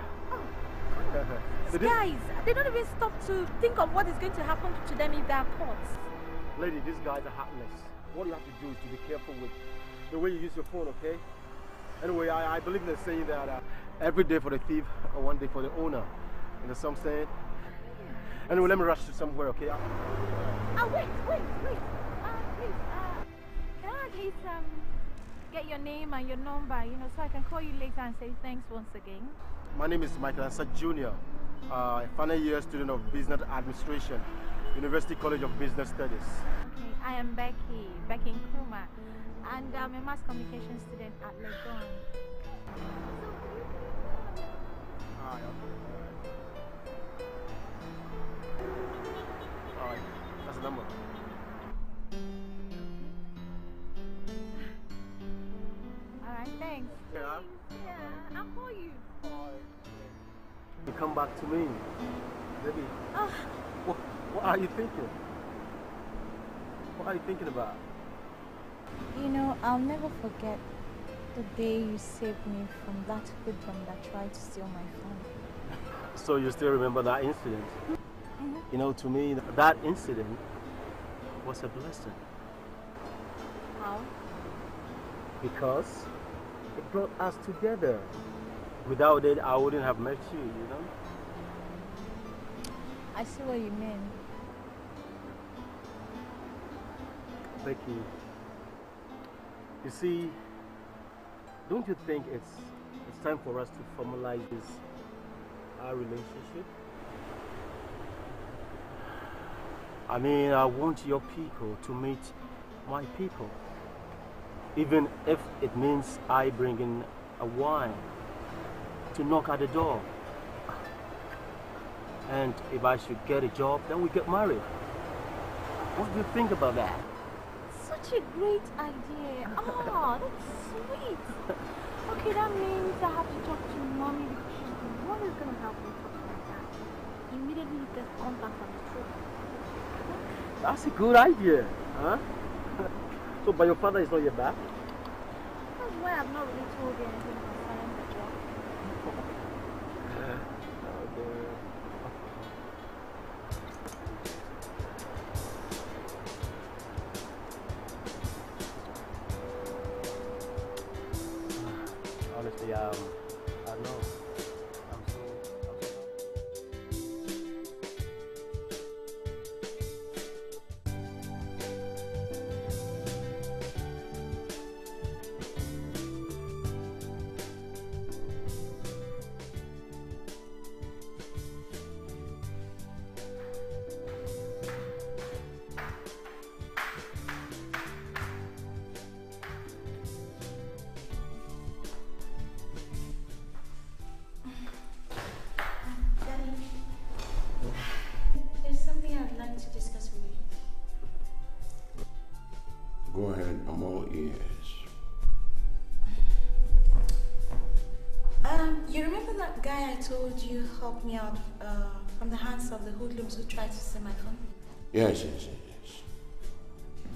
These guys, they don't even stop to think of what is going to happen to them if they are caught. Lady, these guys are heartless. What you have to do is to be careful with the way you use your phone, okay? Anyway, I believe in the saying that every day for the thief, one day for the owner. You know what I'm saying? Anyway, let me rush to somewhere, okay? Wait. Please, can I at least get your name and your number, so I can call you later and say thanks once again? My name is Michael Ansah Jr., a final year student of Business Administration, University College of Business Studies. Okay, I am Becky Nkrumah, and I'm a mass communication student at Legon. Alright, that's the number. Alright, thanks. Yeah? Yeah, I'll call you. You come back to me, baby. What are you thinking? What are you thinking about? I'll never forget the day you saved me from that hoodlum that tried to steal my phone. So you still remember that incident? Mm-hmm. To me, that incident was a blessing. How? Because it brought us together. Without it, I wouldn't have met you, I see what you mean. Becky, you see, don't you think it's time for us to formalize our relationship? I mean, I want your people to meet my people, even if it means I bring in a wine to knock at the door. And if I should get a job, then we get married. What do you think about that? Such a great idea. Oh, that's sweet. Okay, that means I have to talk to mommy because she's the one who's going to help me talk to my dad. Immediately he gets contact on the trip. That's a good idea, huh? So, but your father is not yet back? That's why I've not really told you anything concerning the job. Honestly, I know. I'm so There's something I'd like to discuss with you. Go ahead, I'm all ears. You remember that guy I told you helped me out from the hands of the hoodlums who tried to steal my phone? Yes.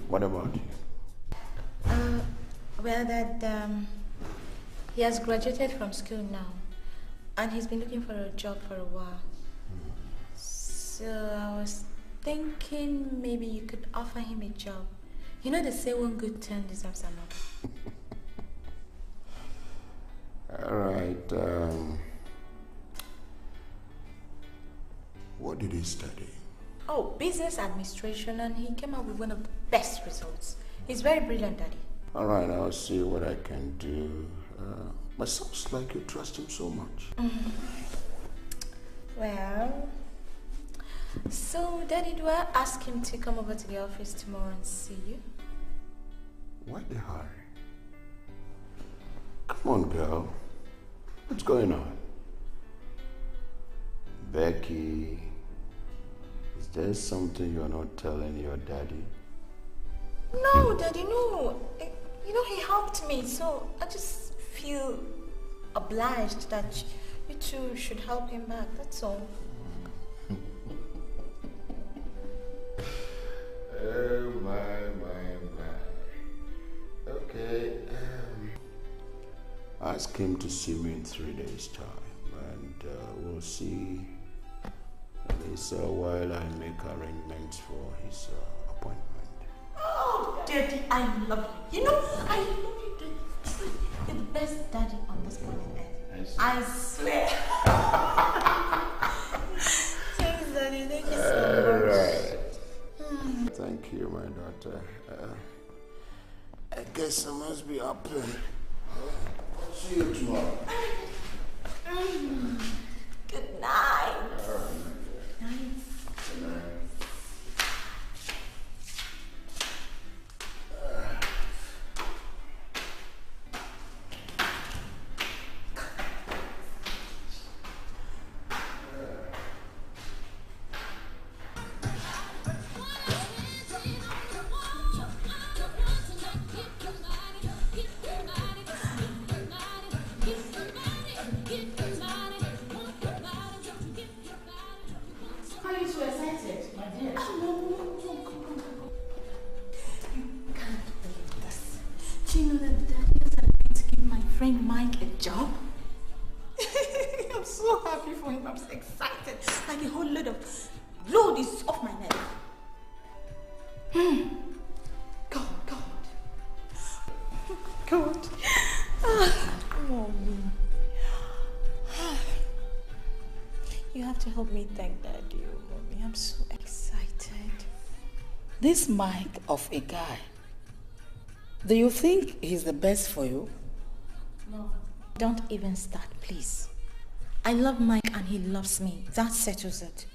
What about you? Well, that he has graduated from school now, and he's been looking for a job for a while. So I was thinking maybe you could offer him a job. You know they say one good turn deserves another. All right. What did he study? Oh, business administration, and he came up with one of the best results. He's very brilliant, Daddy. All right, I'll see what I can do. But sounds like you trust him so much. Well, so Daddy, do I ask him to come over to the office tomorrow and see you? Why the hurry? Come on, girl. What's going on? Becky, is there something you're not telling your daddy? No, Daddy, no. You know, he helped me, so I just feel obliged that you two should help him back, that's all. Oh, my. Okay, ask him to see me in 3 days' time, and we'll see at least while I make arrangements for his appointment. Oh, Daddy, I love you. You know, I love you, Daddy. You're the best daddy on this planet. I swear. Thanks, Daddy. Thank you so much. Thank you, my daughter. I guess I must be up then. See you tomorrow. Good night. Nice. Good night. Job? I'm so happy for him. I'm so excited. Like a whole load of load is off my neck. God. Mommy. You have to help me thank Daddy, Mommy. I'm so excited. This Mike of a guy, do you think he's the best for you? No. Don't even start, please. I love Mike and he loves me. That settles it.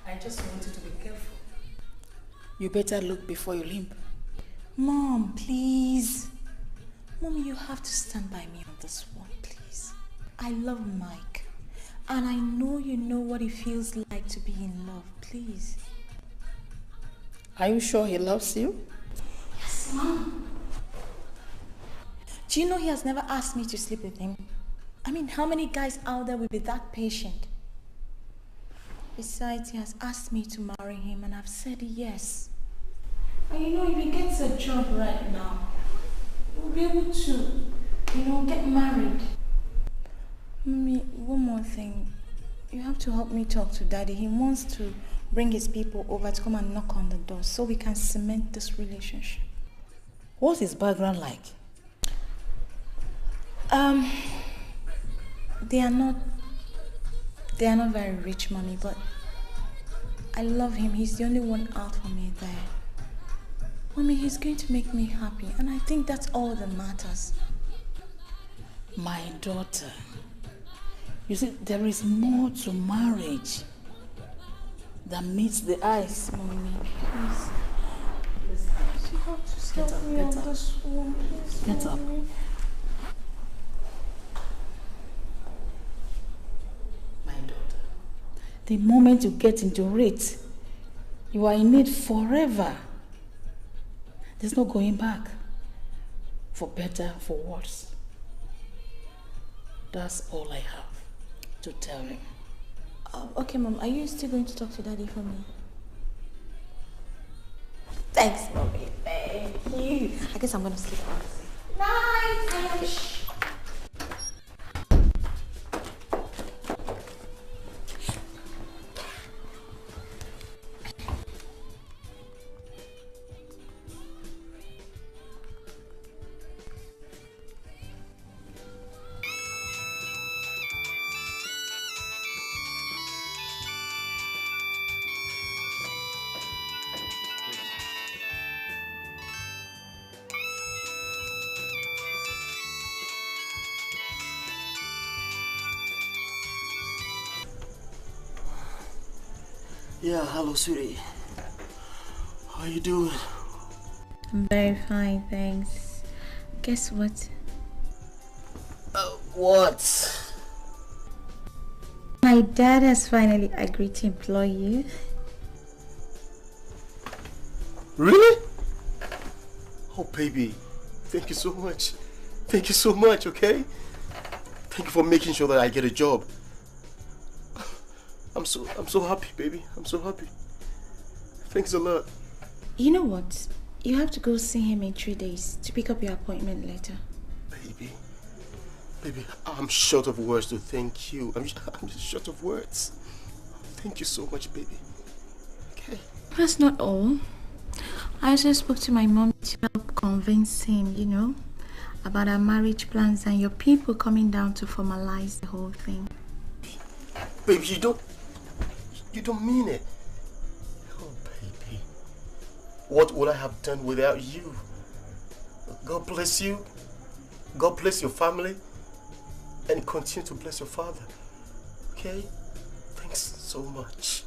I just want you to be careful. You better look before you limp. Mom, please. Mommy, you have to stand by me on this one, please. I love Mike. And I know you know what it feels like to be in love. Please. Are you sure he loves you? Yes, Mom. Do you know he has never asked me to sleep with him? I mean, how many guys out there will be that patient? Besides, he has asked me to marry him and I've said yes. And you know, if he gets a job right now, we'll be able to, get married. Mommy, one more thing. You have to help me talk to Daddy. He wants to bring his people over to come and knock on the door so we can cement this relationship. What's his background like? They are not very rich, Mommy, but I love him. He's the only one out for me there. Mommy, he's going to make me happy, and I think that's all that matters. My daughter, you see, there is more to marriage than meets the eyes. Mommy, please. You have to stop me on this one, please. Get up. Mommy. My daughter, the moment you get into it, you are in it forever. There's no going back. For better, for worse. That's all I have to tell him. Okay, Mom, are you still going to talk to Daddy for me? Thanks, Mommy. Thank you. I guess I'm going to sleep now. Night! Shh. Yeah, hello, sweetie. How you doing? I'm very fine, thanks. Guess what? What? My dad has finally agreed to employ you. Really? Oh, baby. Thank you so much. Thank you so much, okay? Thank you for making sure that I get a job. I'm so happy, baby. I'm so happy. Thanks a lot. You know what? You have to go see him in 3 days to pick up your appointment later. Baby, I'm short of words to thank you. I'm just short of words. Thank you so much, baby. Okay. That's not all. I also spoke to my mom to help convince him, you know, about our marriage plans and your people coming down to formalize the whole thing. Baby, you don't mean it. Oh, baby. What would I have done without you? God bless you. God bless your family. And continue to bless your father. Okay? Thanks so much.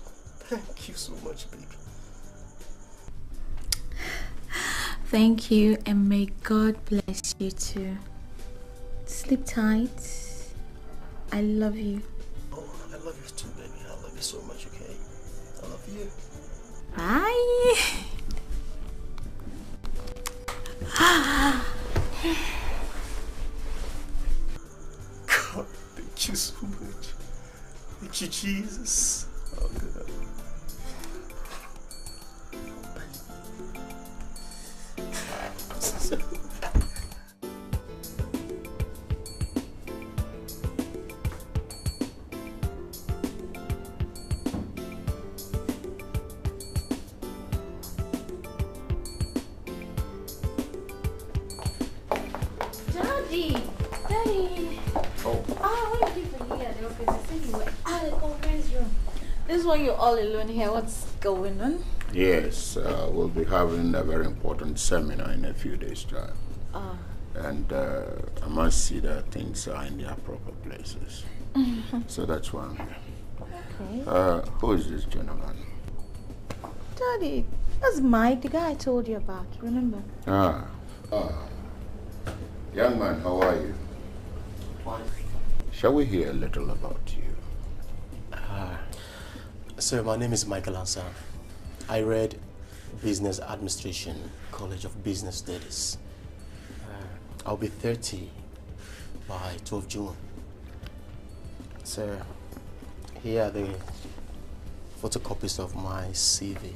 Thank you so much, baby. Thank you, and may God bless you too. Sleep tight. I love you. Oh, I love you too, baby. I love you so much, okay? I love you. Bye. God, thank you so much. Thank you, Jesus. Oh, God. Daddy! Oh. What are you doing here at the office? I said you were at the conference room. This is when you're all alone here. What's going on? Yes, we'll be having a very important seminar in a few days' time. And I must see that things are in their proper places. So that's why I'm here. Okay. Who is this gentleman? Daddy, that's Mike, the guy I told you about. Remember? Young man, how are you? Shall we hear a little about you? Sir, my name is Michael Ansa. I read Business Administration, College of Business Studies. I'll be 30 by 12 June. Sir, here are the photocopies of my CV.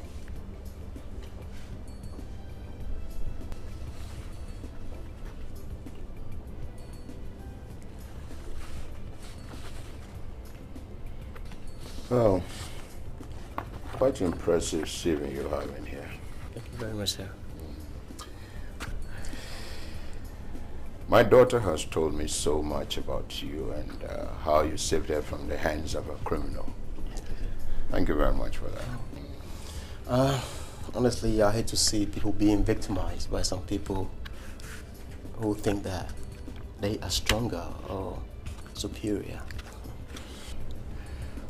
Oh, quite impressive CV you have in here. Thank you very much, sir. My daughter has told me so much about you and how you saved her from the hands of a criminal. Thank you very much for that. Honestly, I hate to see people being victimized by some people who think that they are stronger or superior.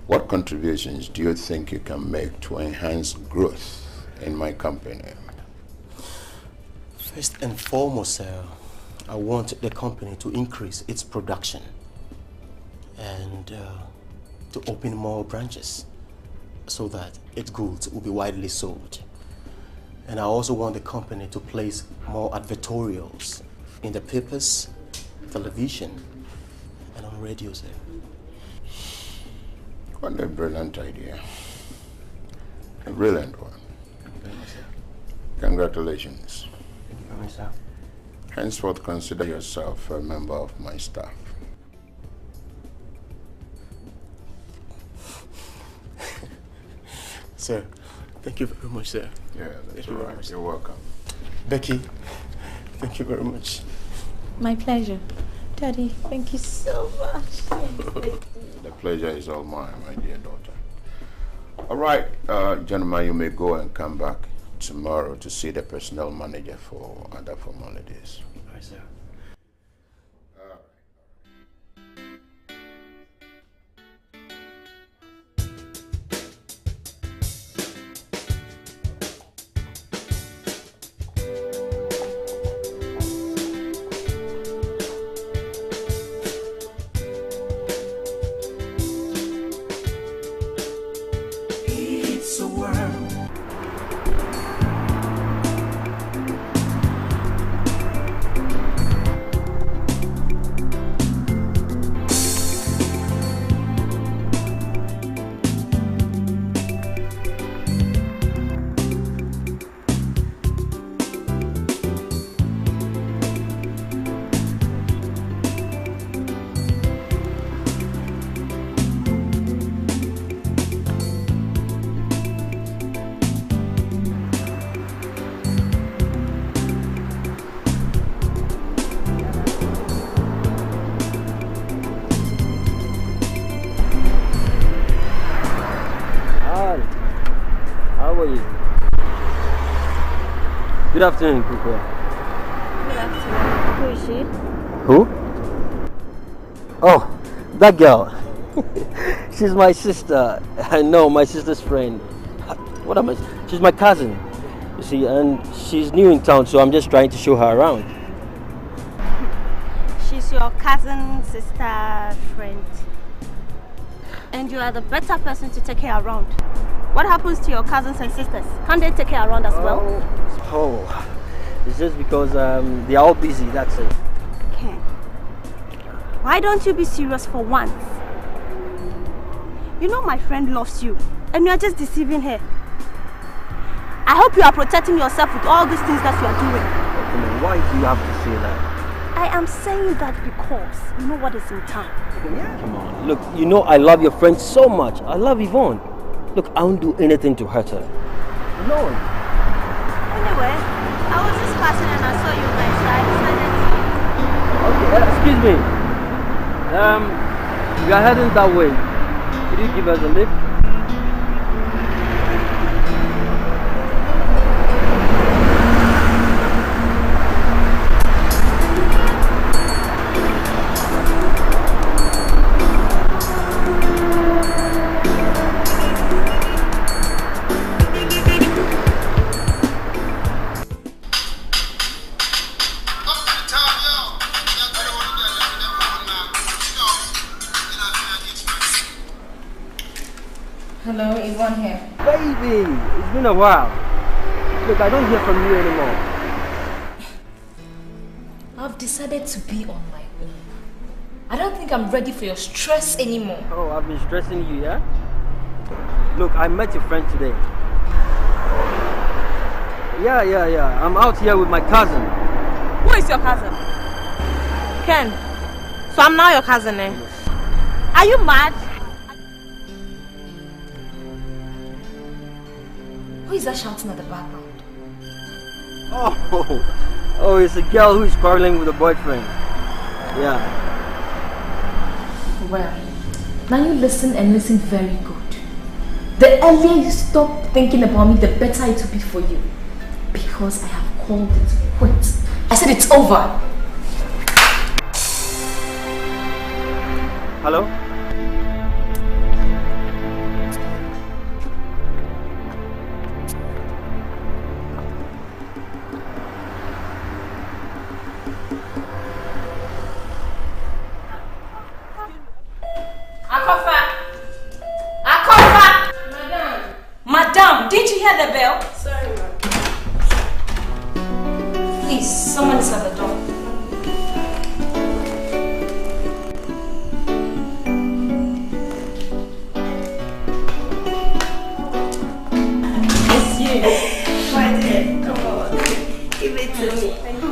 What contributions do you think you can make to enhance growth in my company? First and foremost, sir, I want the company to increase its production and to open more branches so that its goods will be widely sold. And I also want the company to place more advertorials in the papers, television, and on radio, sir. What a brilliant idea. A brilliant one. Congratulations. Thank you very much, sir. Henceforth, consider yourself a member of my staff. Sir, thank you very much, sir. Yeah, that's all right. You're welcome. Becky, thank you very much. My pleasure. Daddy, thank you so much. The pleasure is all mine, my dear daughter. All right, gentlemen, you may go and come back tomorrow to see the personnel manager for other formalities. All right, sir. It's a world. Hi. How are you? Good afternoon, people. Good afternoon. Who is she? Who? Oh, that girl. She's my sister. I know, my sister's friend. What am I? She's my cousin. You see, and she's new in town, so I'm just trying to show her around. She's your cousin, sister, friend. And you are the better person to take her around. What happens to your cousins and sisters? Can't they take her around as well? Oh, it's just because they are all busy, that's it. Ken, why don't you be serious for once? You know my friend loves you, and you are just deceiving her. I hope you are protecting yourself with all these things that you are doing. Oh, come on, why do you have to say that? I am saying that because you know what is in town. Come on, look, you know I love your friend so much. I love Yvonne. Look, I won't do anything to hurt her. No. Anyway, I was just passing and I saw you guys, so I decided to... Okay, excuse me. We are heading that way. Could you give us a lift? Hello, Yvonne here. Baby, it's been a while. Look, I don't hear from you anymore. I've decided to be on my own. I don't think I'm ready for your stress anymore. Oh, I've been stressing you, yeah? Look, I met your friend today. Yeah. I'm out here with my cousin. Who is your cousin? Ken. So I'm now your cousin, eh? Are you mad? Who is that shouting at the background? Oh, it's a girl who's quarreling with her boyfriend. Yeah. Well, now you listen and listen very good. The earlier you stop thinking about me, the better it will be for you. Because I have called it quits. I said it's over. Hello? Madam, did you hear the bell? Sorry, ma'am. Please, someone is at the door. It's you. My dear, come on. Give it to me. Thank you.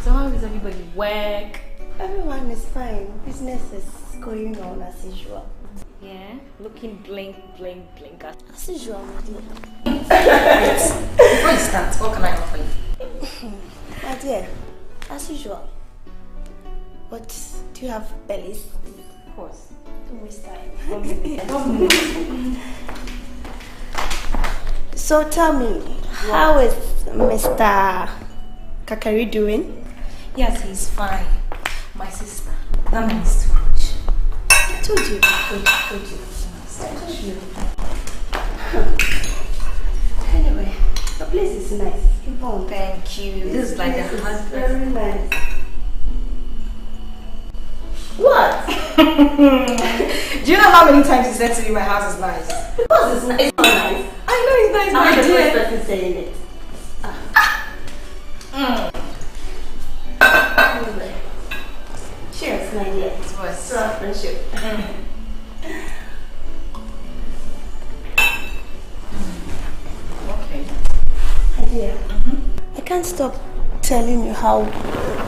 So how is everybody? Work? Everyone is fine. Business is going on as usual. Yeah, looking blink. As usual, my dear. Before you start, what can I offer you? My dear, as usual. But do you have bellies? Of course. Don't waste time. 1 minute. 1 minute. So tell me, how is Mr. Kakari doing? Yes, he's fine. My sister. That means too much. I told you. Anyway, the place is nice. Keep on. Thank you. This is like a husband. Very nice. What? Do you know how many times he said to me my house is nice? Because it's not nice. I know it's nice, I'm my the dear. first person saying it. Anyway. Cheers, my dear. It was. To our friendship. Okay. My dear, I can't stop telling you how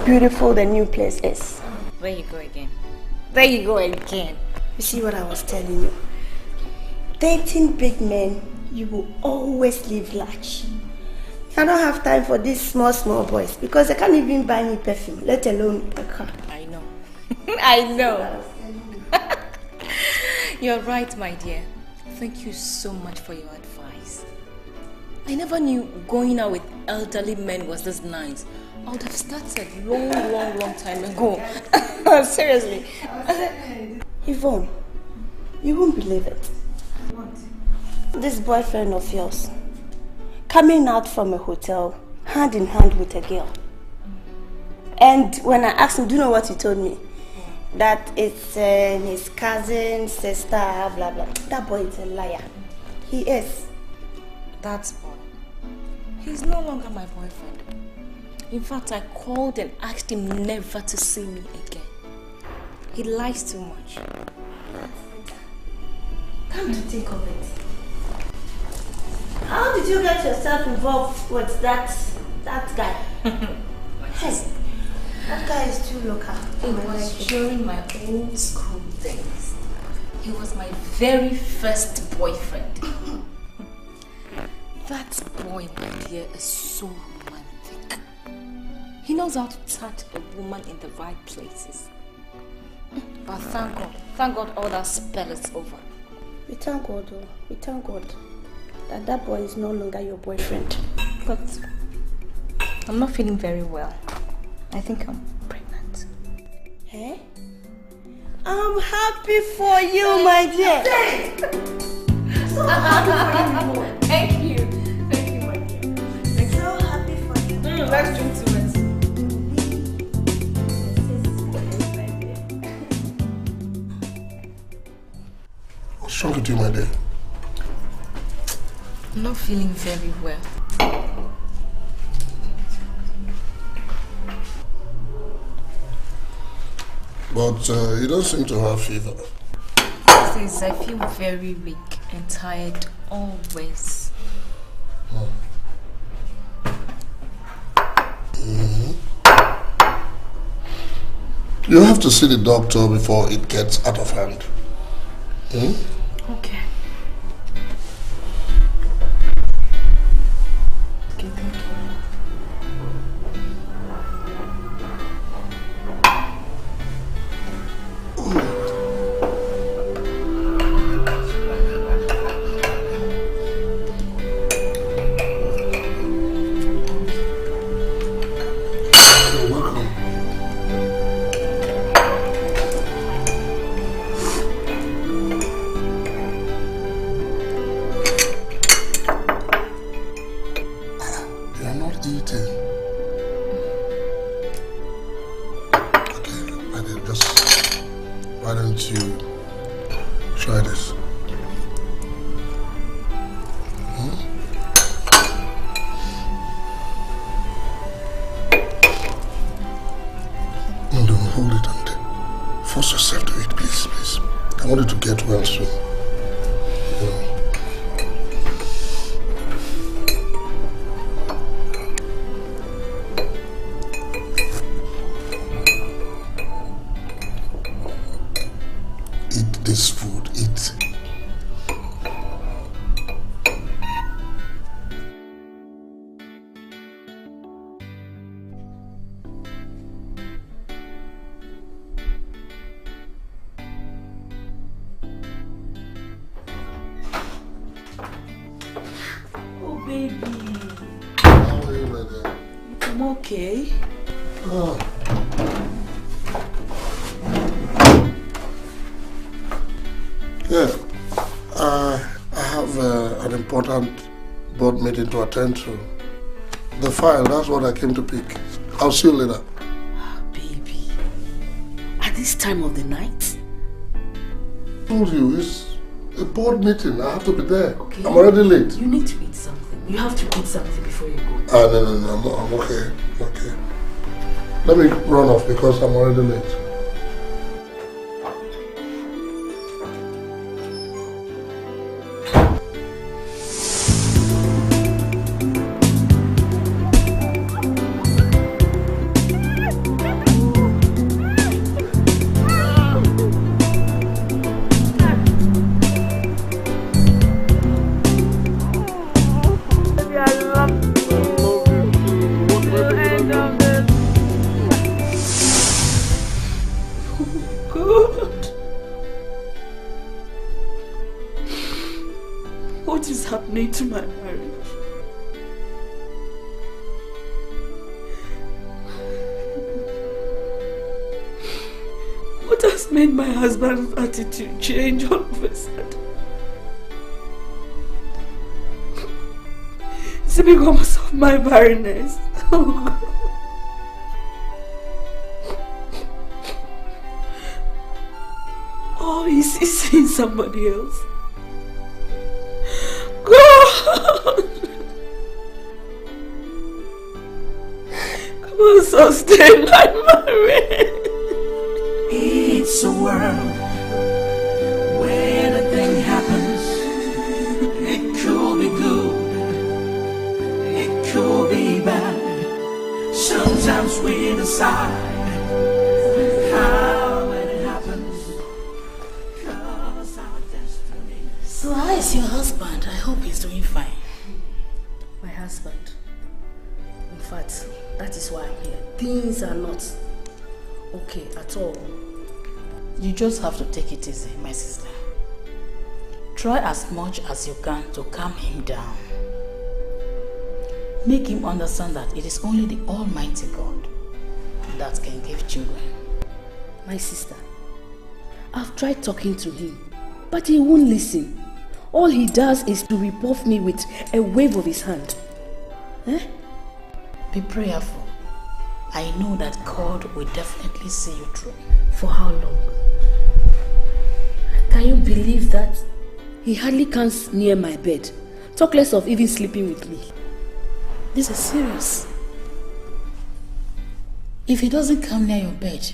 beautiful the new place is. There you go again. There you go again. You see what I was telling you? Dating big men, you will always live large. I don't have time for these small boys because they can't even buy me perfume, let alone a car. I know. I know. You're right, my dear. Thank you so much for your advice. I never knew going out with elderly men was this nice. I would have started long time ago. Seriously. Yvonne, you won't believe it. What? This boyfriend of yours coming out from a hotel hand in hand with a girl. And when I asked him, do you know what he told me? That it's his cousin, sister, blah blah. That boy is a liar. He is. That boy. He's no longer my boyfriend. In fact, I called and asked him never to see me again. He lies too much. Come to think of it. How did you get yourself involved with that guy? Hey, that guy is too local. It was during my old school days. He was my very first boyfriend. That boy, my dear, is so romantic. He knows how to touch a woman in the right places. But thank God all that spell is over. We thank God, though. We thank God that boy is no longer your boyfriend. But I'm not feeling very well. I think I'm pregnant. Eh? I'm happy for you, my dear. So happy for you. Thank you. Thank you, my dear. So happy for you. Let's drink to it. What's wrong with you, my dear? I'm not feeling very well. But you don't seem to have fever. Says I feel very weak and tired always. You have to see the doctor before it gets out of hand. Hmm? Okay. Okay, thank you. To attend to. The file, that's what I came to pick. I'll see you later. Baby, at this time of the night? I told you, it's a board meeting. I have to be there. Okay. I'm already late. You need to eat something. You have to eat something before you go. No, I'm okay. Okay. Let me run off because I'm already late. To my marriage. What has made my husband's attitude change all of a sudden? Is it because of my barrenness? Oh God. Oh, is he seeing somebody else? Come on, sustain my marriage. It's a world where anything happens. It could be good, it could be bad. Sometimes we decide how it happens. 'Cause our destiny. So how is your husband? I hope he's doing fine. My husband? In fact, that is why I'm here. Things are not okay at all. You just have to take it easy, my sister. Try as much as you can to calm him down. Make him understand that it is only the Almighty God that can give children. My sister, I've tried talking to him, but he won't listen. All he does is to rebuff me with a wave of his hand. Be prayerful. I know that God will definitely see you through. For how long? Can you believe that? He hardly comes near my bed. Talk less of even sleeping with me. This is serious. If he doesn't come near your bed,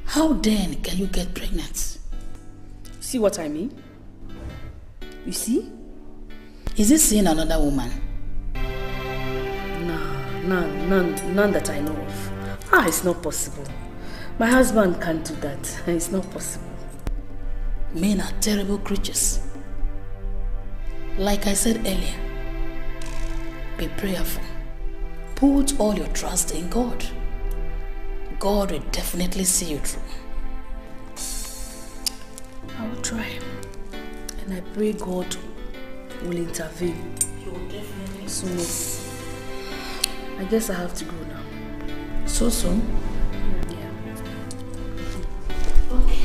how then can you get pregnant? See what I mean? You see? Is he seeing another woman? None that I know of. It's not possible. My husband can't do that. It's not possible. Men are terrible creatures. Like I said earlier, be prayerful. Put all your trust in God. God will definitely see you through. I will try. And I pray God will intervene. He will definitely. So, I guess I have to go now. So soon? Yeah. Okay.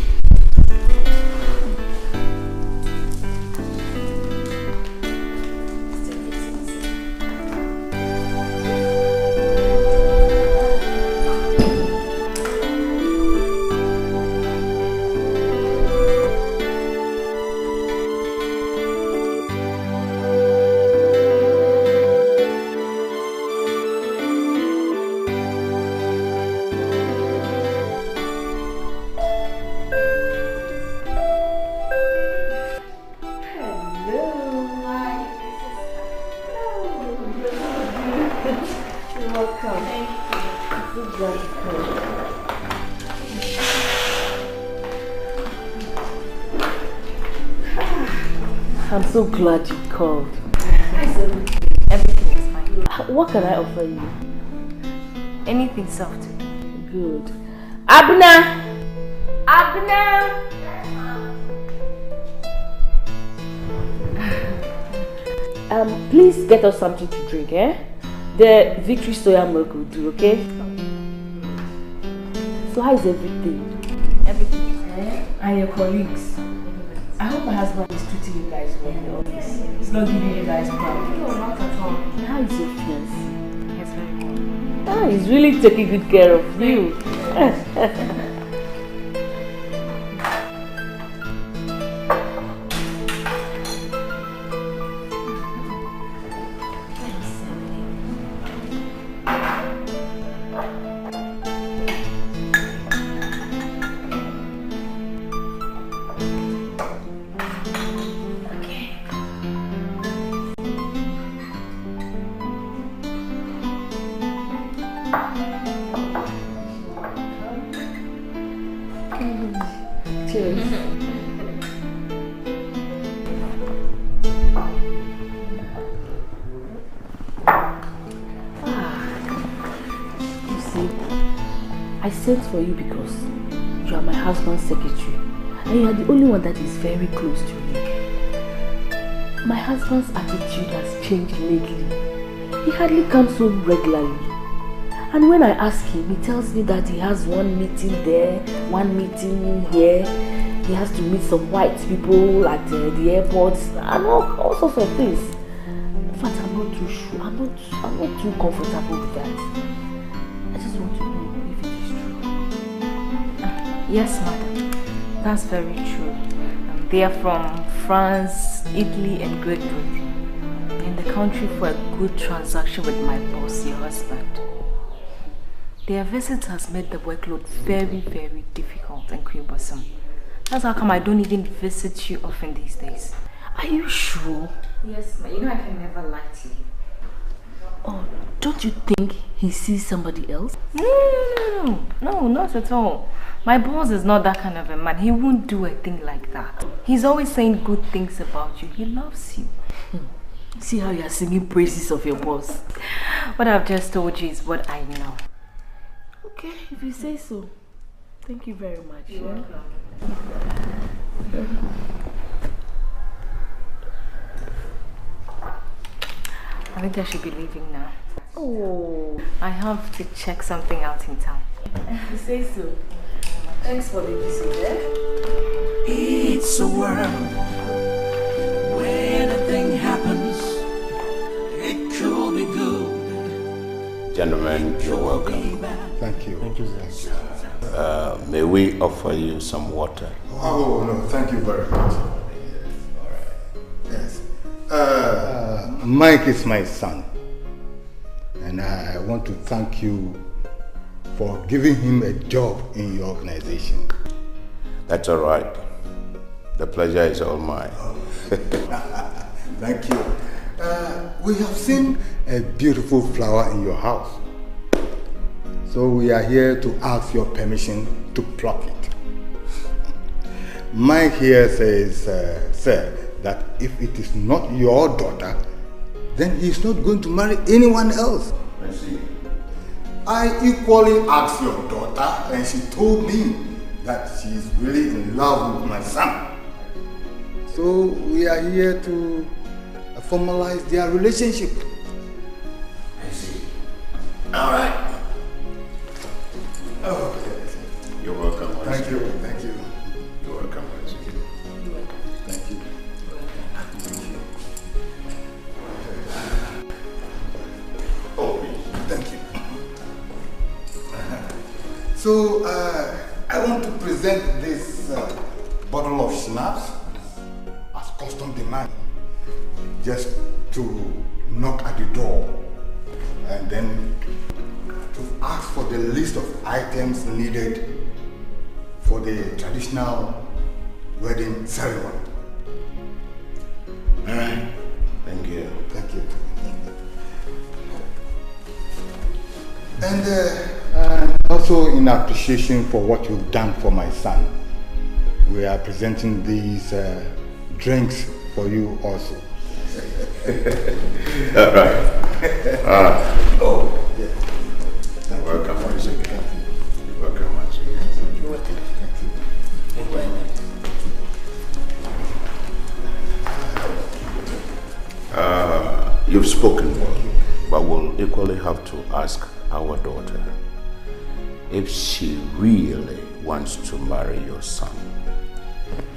I'm so glad you called. Everything is fine. What can I offer you? Anything soft. Good. Abna! Abna! Please get us something to drink, eh? The Victory soya milk will do, okay? So how is everything? Everything is fine. And your colleagues? I hope my husband is treating you guys well in the office. He's not giving you guys problems. No, not at all. How is your fiancé? He's very well. He's really taking good care of you. I sent for you because you are my husband's secretary and you are the only one that is very close to me. My husband's attitude has changed lately. He hardly comes home regularly. And when I ask him, he tells me that he has one meeting there, one meeting here. He has to meet some white people at the airports and all sorts of things. In fact, I'm not too sure. I'm not too comfortable with that. I just want to know. Yes, madam. That's very true. They are from France, Italy, and Great Britain. In the country for a good transaction with my boss, your husband. Their visit has made the workload very, very difficult and cumbersome. That's how come I don't even visit you often these days. Are you sure? Yes, ma'am. You know I can never lie to you. Oh, don't you think he sees somebody else? No, not at all. My boss is not that kind of a man. He won't do a thing like that. He's always saying good things about you. He loves you. See how you are singing praises of your boss. What I've just told you is what I know. Okay, if you say so. Thank you very much. You're welcome. I think I should be leaving now. Oh, I have to check something out in town. You say so. Thanks for the visit, eh? It's a world where anything happens. It could be good. Gentlemen, you're welcome. Thank you. Thank you, sir. May we offer you some water? Oh, no, thank you very much. Yes. Mike is my son. And I want to thank you for giving him a job in your organization. That's all right. The pleasure is all mine. Thank you. We have seen a beautiful flower in your house. So we are here to ask your permission took profit. Mine here says, sir, that if it is not your daughter, then he's not going to marry anyone else. I see. I equally asked your daughter, and she told me that she's really in love with my son. So we are here to formalize their relationship. I see. All right. Oh, you're welcome. Thank you. Thank you. You're welcome. Thank you. Oh, please. Thank you. So, I want to present this bottle of schnapps as custom demand, just to knock at the door and then to ask for the list of items needed for the traditional wedding ceremony. All right. Thank you. Thank you. And also in appreciation for what you've done for my son, we are presenting these drinks for you also. All right. Oh, yeah. You're welcome once again. You're welcome once again. You're welcome. Thank you. You've spoken well, but we'll equally have to ask our daughter if she really wants to marry your son.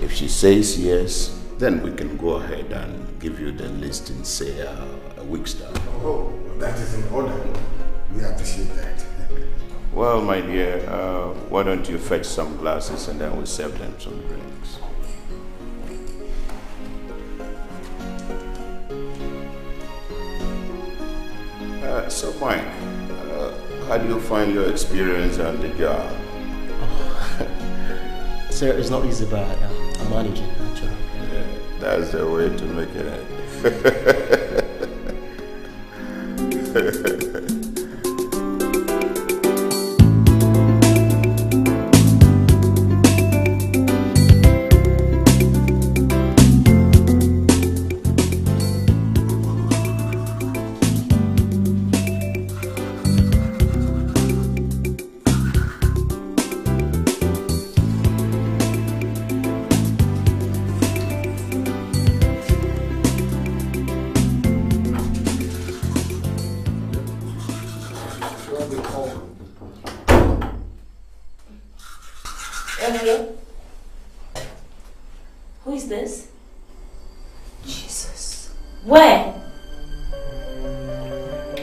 If she says yes, then we can go ahead and give you the list in, say, a week's time. Oh, that is in order. We appreciate that. Well, my dear, why don't you fetch some glasses and then we'll serve them some drinks. So, Mike, how do you find your experience on the job? Sir, it's not easy, but I'm managing, actually. Yeah, that's the way to make it. Who is this? Jesus. Where?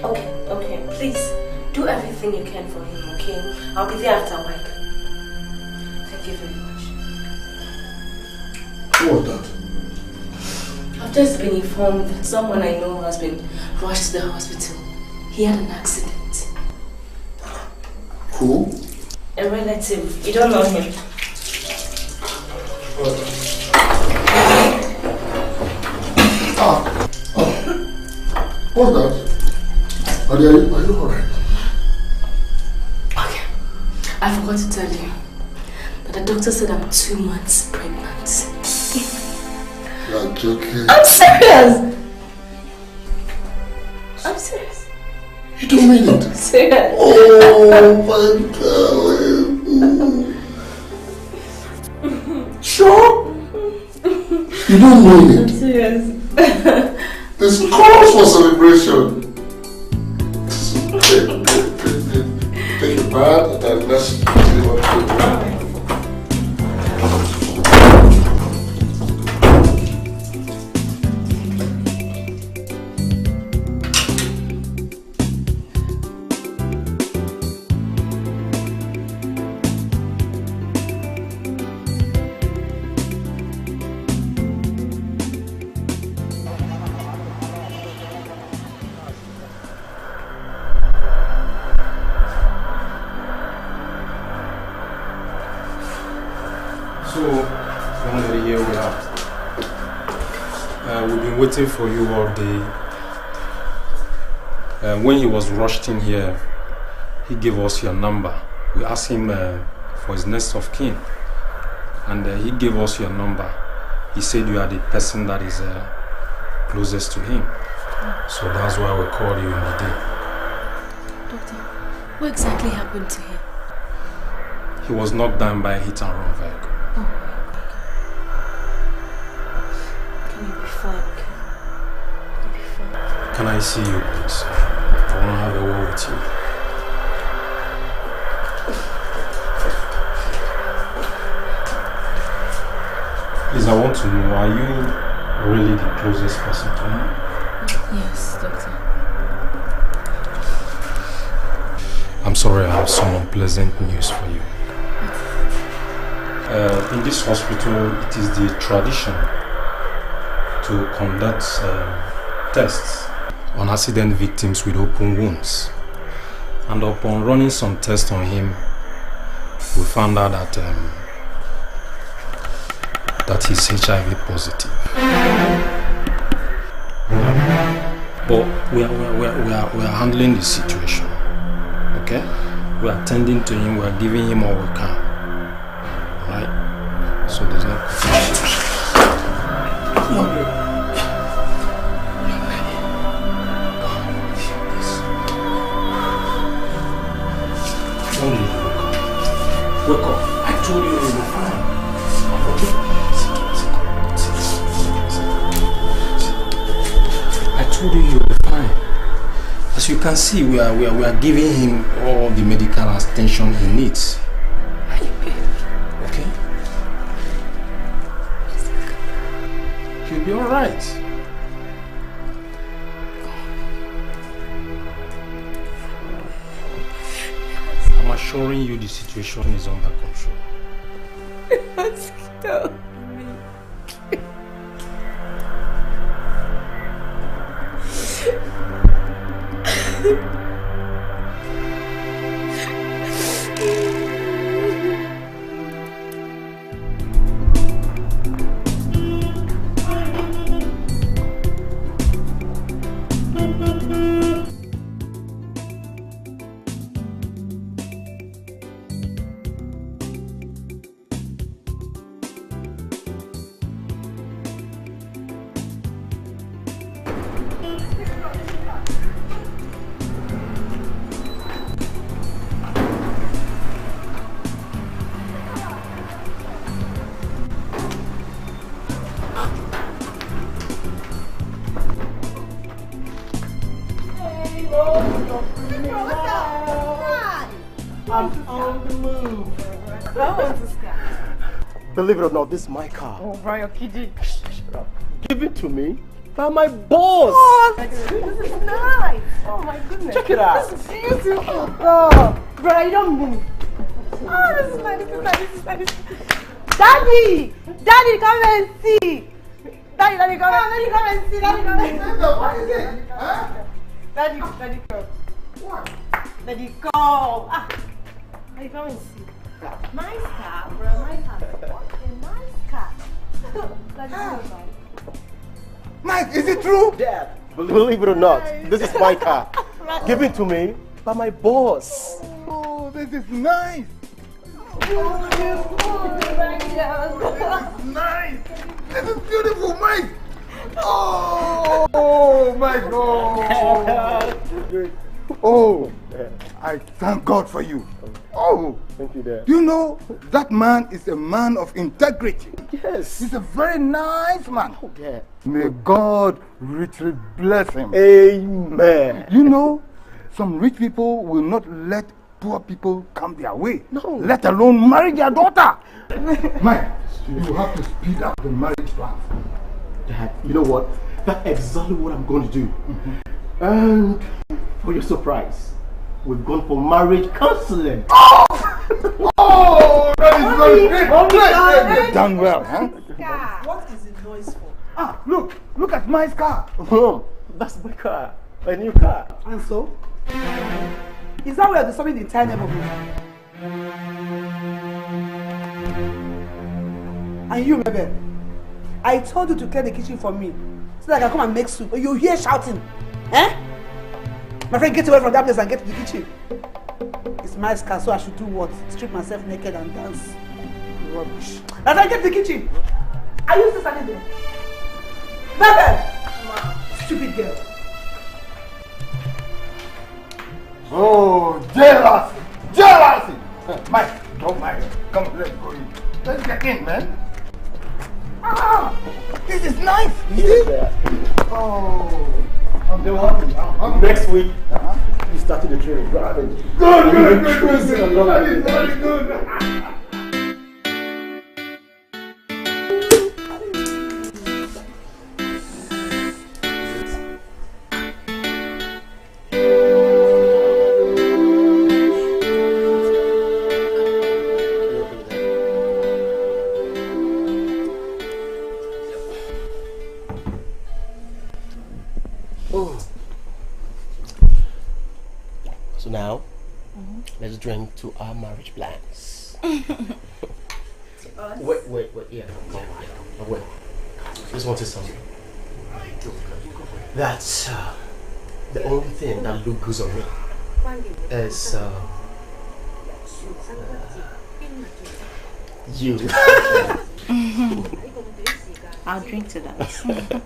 Okay, please do everything you can for him, okay? I'll be there after work. Thank you very much. Who was that? I've just been informed that someone I know has been rushed to the hospital. He had an accident. Who? A relative. You don't know him. What's that? Are you alright? Okay. I forgot to tell you. But the doctor said I'm 2 months pregnant. You're joking. I'm serious! I'm serious. You don't mean it? I'm serious. Oh my God. Sure? You don't mean it? I'm serious. This calls for celebration. Take a bath and let's see what to do. So, young lady, here we are. We've been waiting for you all day. When he was rushed in here, he gave us your number. We asked him for his next of kin. And he gave us your number. He said you are the person that is closest to him. So that's why we called you in the day. Doctor, what exactly happened to him? He was knocked down by a hit-and-run vehicle. Oh my God. Can you be fine? Can you be fine? Can I see you, please? I want to have a word with you. Please, I want to know, are you really the closest person to him? Yes, doctor. I'm sorry, I have some unpleasant news for you. In this hospital, it is the tradition to conduct tests on accident victims with open wounds. And upon running some tests on him, we found out that he's HIV positive. But we are handling the situation. Okay? We are attending to him, we are giving him all we can. Alright? So there's no confusion. Wake up. I told you you'll be fine. I told you you'll be fine. As you can see, we are giving him all the medical attention he needs. Okay? He'll be alright. I'm assuring you the situation is under control. Let's go. I'm on the move. How old is this guy? Believe it or not, this is my car. Oh, Brian, you're kidding. Shut up. Give it to me by my boss. Oh, this is nice. Oh my goodness. Check it out. This is beautiful. Oh, brother, you don't move. Oh, this is nice. This is nice. This is nice. Daddy, Daddy, come and see. Daddy, come and see. Daddy, come and see. What is it? Huh? Daddy, come. What? Daddy, come. Daddy, come and see. Nice car, bro. Nice car. What a nice car. Daddy, come. Mike, is it true? Dad, believe it or not, this is my car. Given to me by my boss. Oh, this is nice. Oh, nice. This is beautiful, Mike. Oh my God. Oh, I thank God for you. Oh, thank you, Dad. You know, that man is a man of integrity. Yes. He's a very nice man. Oh, Dad. May God richly bless him. Amen. You know, some rich people will not let poor people come their way. No. Let alone marry their daughter. Mike, you have to speed up the marriage plans. Dad, you know what? That's exactly what I'm going to do. And for your surprise, we've gone for marriage counseling. Oh, that is very great. Great. Done well, huh? What is the noise for? Ah, look at my car. Mom, that's my car. A new car. And so? Is that why you're disturbing the entire neighborhood? And you, baby, I told you to clear the kitchen for me so that I can come and make soup. Or you hear shouting. Eh? My friend, get away from that place and get to the kitchen. It's my car, so I should do what? Strip myself naked and dance? Rubbish. As I get to the kitchen, are you still standing there? Baby! Stupid girl. Oh, jealousy! Jealousy! Mike, oh Mike, come, let's go in. Let's get in, man. Ah, this is nice. Yeah. Oh, I'm the one. Next week, you started the training. Good, good. That is very good. So now, let's drink to our marriage plans. Wait, yeah. Wait. Just want to say something. That's the only thing that looks good on me is you. I'll drink to that.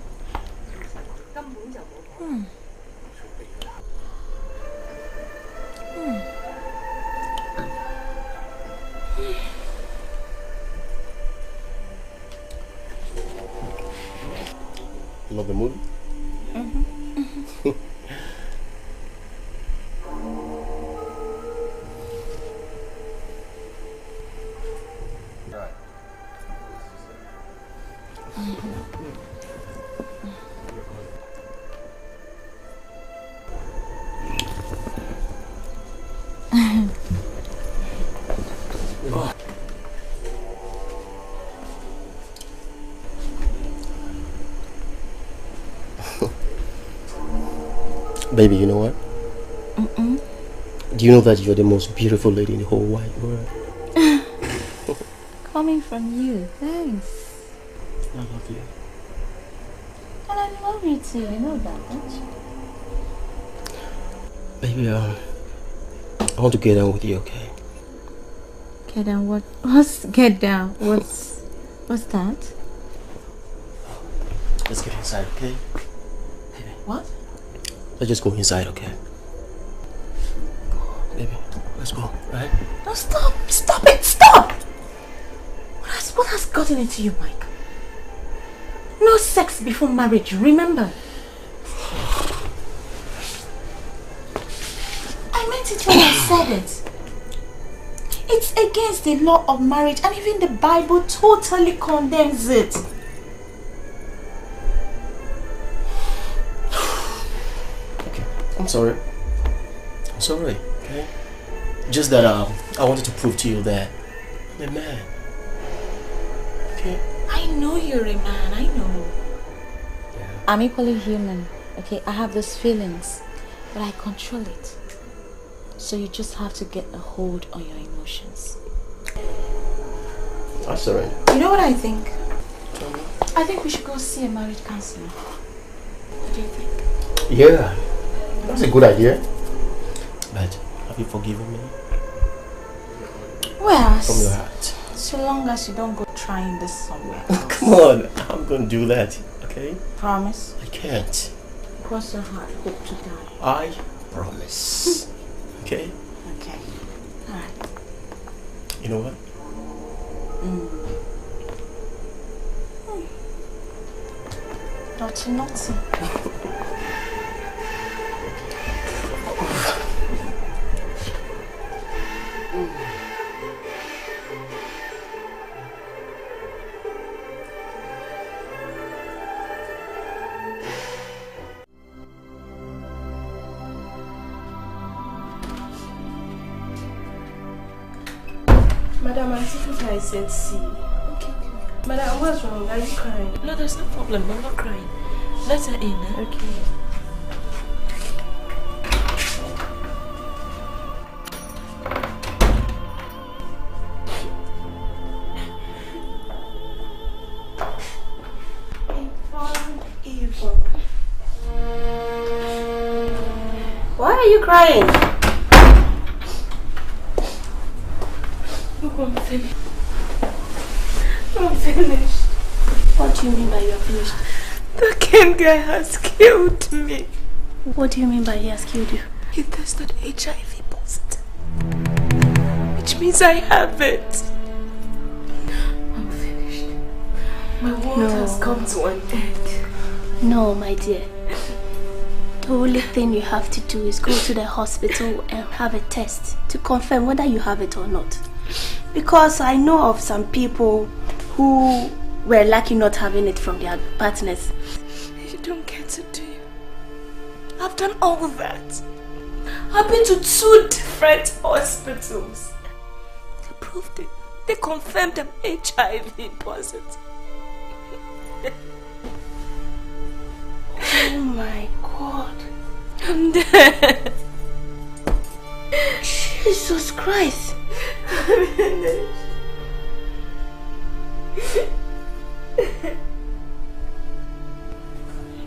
You love the movie? Baby, you know what? Do you know that you're the most beautiful lady in the whole wide world? Coming from you, thanks. I love you. And I love you too, you know that, don't you? Baby, I want to get down with you, okay? Get down what? What's get down? What's that? Let's get inside, okay? Baby. What? Let's just go inside, okay? Baby, let's go, right? No, stop! Stop it! Stop! What has gotten into you, Mike? No sex before marriage, remember? I meant it when I said it. It's against the law of marriage, and even the Bible totally condemns it. I'm sorry. I'm sorry, okay? Just that I wanted to prove to you that I'm a man. Okay? I know you're a man, I know. Yeah. I'm equally human, okay? I have those feelings, but I control it. So you just have to get a hold on your emotions. I'm sorry. You know what I think? I think we should go see a marriage counselor. What do you think? Yeah. That's a good idea. But have you forgiven me? Well, from your heart. So long as you don't go trying this somewhere else. Come on, I'm gonna do that, okay? Promise? I can't. Cross your heart, hope to die. I promise. Okay? Okay. Alright. You know what? Naughty, naughty. Madam, I think I said C. Okay. Madam, what's wrong? Are you crying? No, there's no problem. I'm not crying. Let her in. Eh? Okay. Why are you crying? I'm finished. I'm finished. What do you mean by you're finished? The Ken guy has killed me. What do you mean by he has killed you? He tested HIV positive. Which means I have it. I'm finished. My world has come to an end. No, my dear. The only thing you have to do is go to the hospital and have a test to confirm whether you have it or not. Because I know of some people who were lucky not having it from their partners. You don't get to do it. I've done all that. I've been to 2 different hospitals. They proved it. They confirmed I'm HIV positive. Oh my God. I'm dead. Jesus Christ.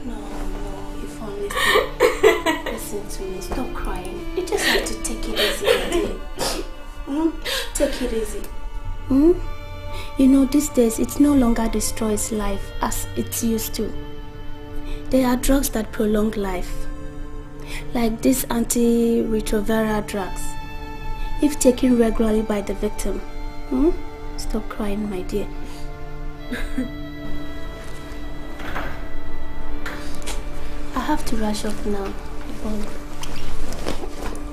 No, Yvonne, listen to me. Stop crying. You just have to take it easy, my dear. Take it easy. You know, these days, it no longer destroys life as it used to. There are drugs that prolong life, like these antiretroviral drugs, if taken regularly by the victim. Stop crying, my dear. I have to rush off now.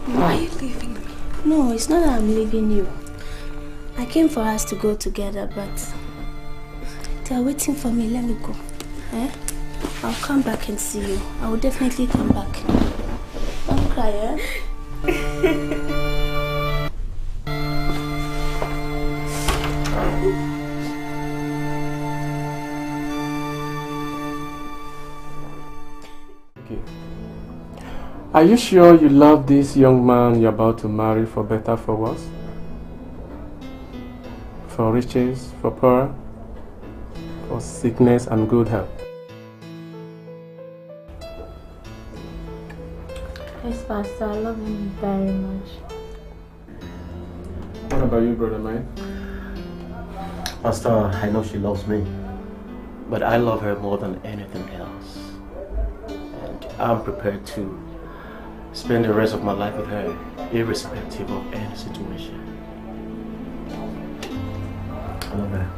Why are you leaving me? No, it's not that I'm leaving you. I came for us to go together, but they are waiting for me. Let me go. I'll come back and see you. I will definitely come back. Don't cry, Okay. Are you sure you love this young man you're about to marry for better, for worse? For riches, for poor, for sickness and good health? Yes, Pastor, I love him very much. What about you, brother mine? Pastor, I know she loves me, but I love her more than anything else. And I'm prepared to spend the rest of my life with her, irrespective of any situation. I love her.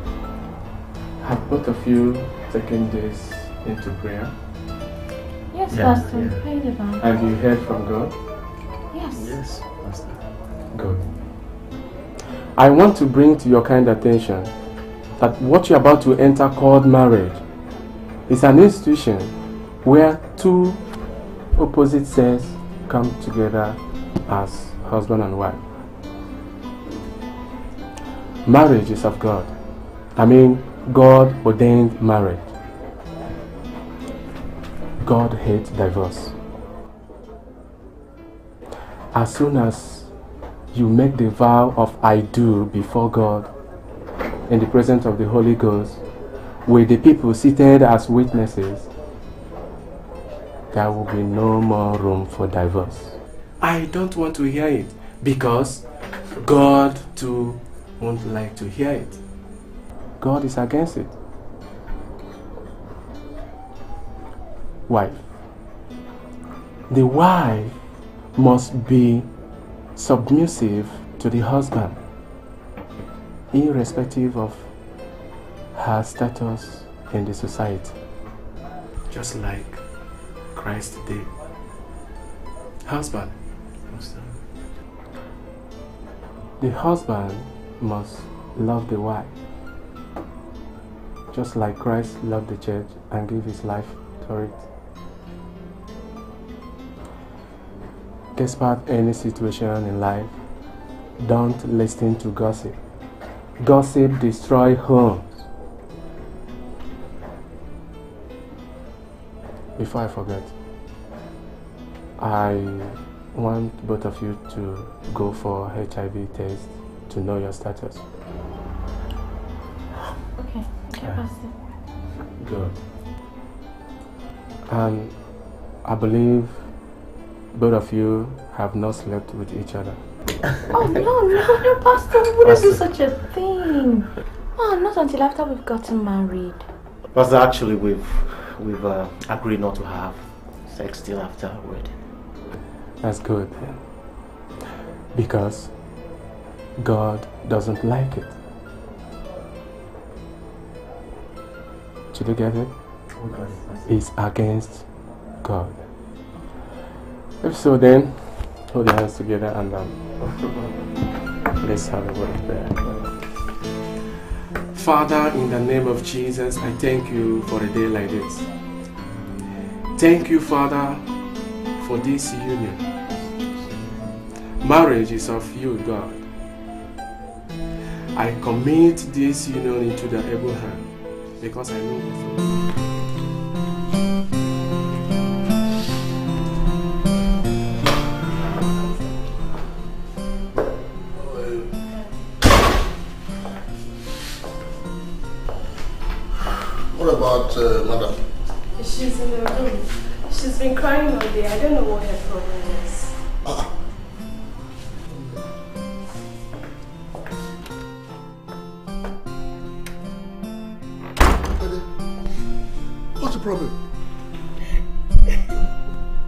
Have both of you taken this into prayer? Yes, Pastor, we prayed about it. Have you heard from God? Yes. Yes, Pastor. Good. I want to bring to your kind attention that what you're about to enter, called marriage, is an institution where 2 opposite sex come together as husband and wife. Marriage is of God. I mean, God ordained marriage. God hates divorce. As soon as you make the vow of I do before God in the presence of the Holy Ghost, with the people seated as witnesses, there will be no more room for divorce. I don't want to hear it because God too won't like to hear it. God is against it. Wife. The wife must be submissive to the husband, irrespective of her status in the society, just like Christ did. Husband. The husband must love the wife, just like Christ loved the church and gave his life for it. Despite any situation in life, don't listen to gossip. Gossip destroys homes. Before I forget, I want both of you to go for HIV test to know your status. Okay, Pastor. Good. And I believe both of you have not slept with each other. Oh, no, Pastor, we wouldn't do such a thing. Oh, not until after we've gotten married. Pastor, actually, we've agreed not to have sex till after our wedding. That's good then. Because God doesn't like it. Did you get it? It's against God. If so, then hold your hands together and let's have a word of prayer. Father, in the name of Jesus, I thank you for a day like this. Thank you, Father, for this union. Marriage is of you, God. I commit this union into the able hand because I know What about Madam? She's in the room. She's been crying all day. I don't know what her problem is. What's the problem?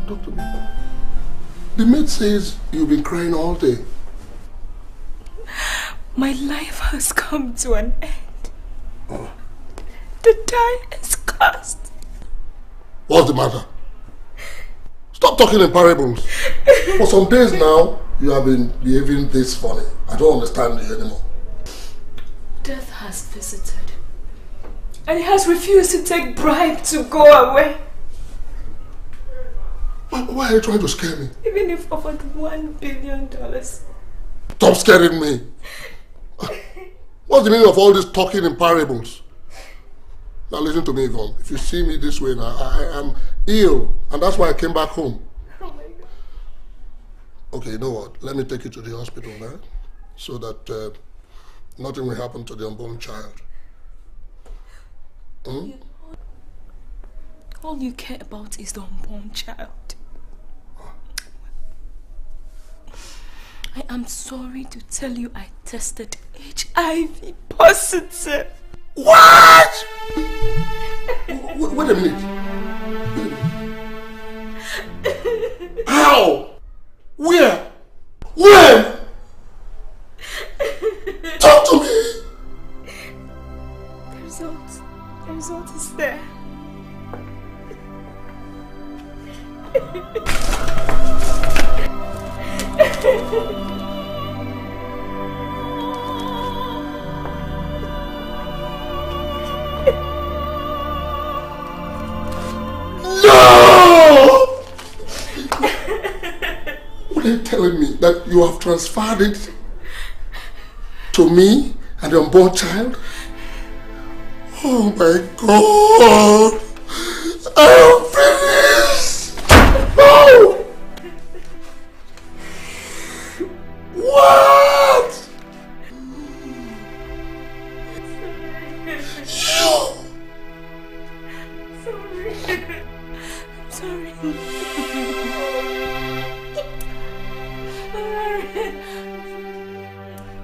Talk to me. The maid says you've been crying all day. My life has come to an end. The time is cast. What's the matter? Stop talking in parables. For some days now, you have been behaving this funny. I don't understand you anymore. Death has visited. And he has refused to take bribe to go away. Why are you trying to scare me? Even if offered $1 billion. Stop scaring me. What's the meaning of all this talking in parables? Now listen to me, Yvonne. If you see me this way now, I am ill, and that's why I came back home. Oh my God. Okay, you know what? Let me take you to the hospital now, so that nothing will happen to the unborn child. Hmm? All you care about is the unborn child. I am sorry to tell you I tested HIV positive. What? Wait a minute. How? Where? When? Talk to me. The result is there. No! What are you telling me? That you have transferred it to me and the unborn child? Oh my God! I am finished! Oh! What? Sorry.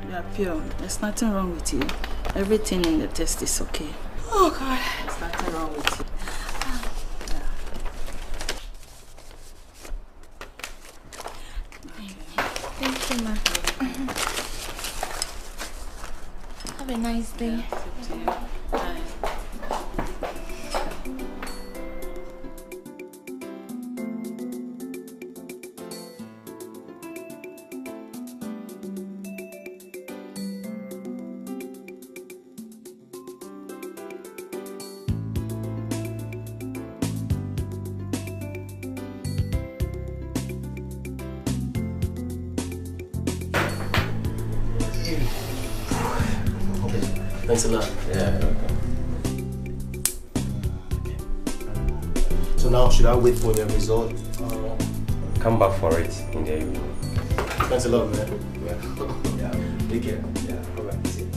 You are pure. There's nothing wrong with you. Everything in the test is okay. Oh God. There's nothing wrong with you. Thank you, ma. Have a nice day. Bye. Thanks a lot. Yeah, okay. So now, should I wait for the result? Come back for it in the evening. Thanks a lot, man. Yeah. Take care. Yeah. Bye-bye. See you.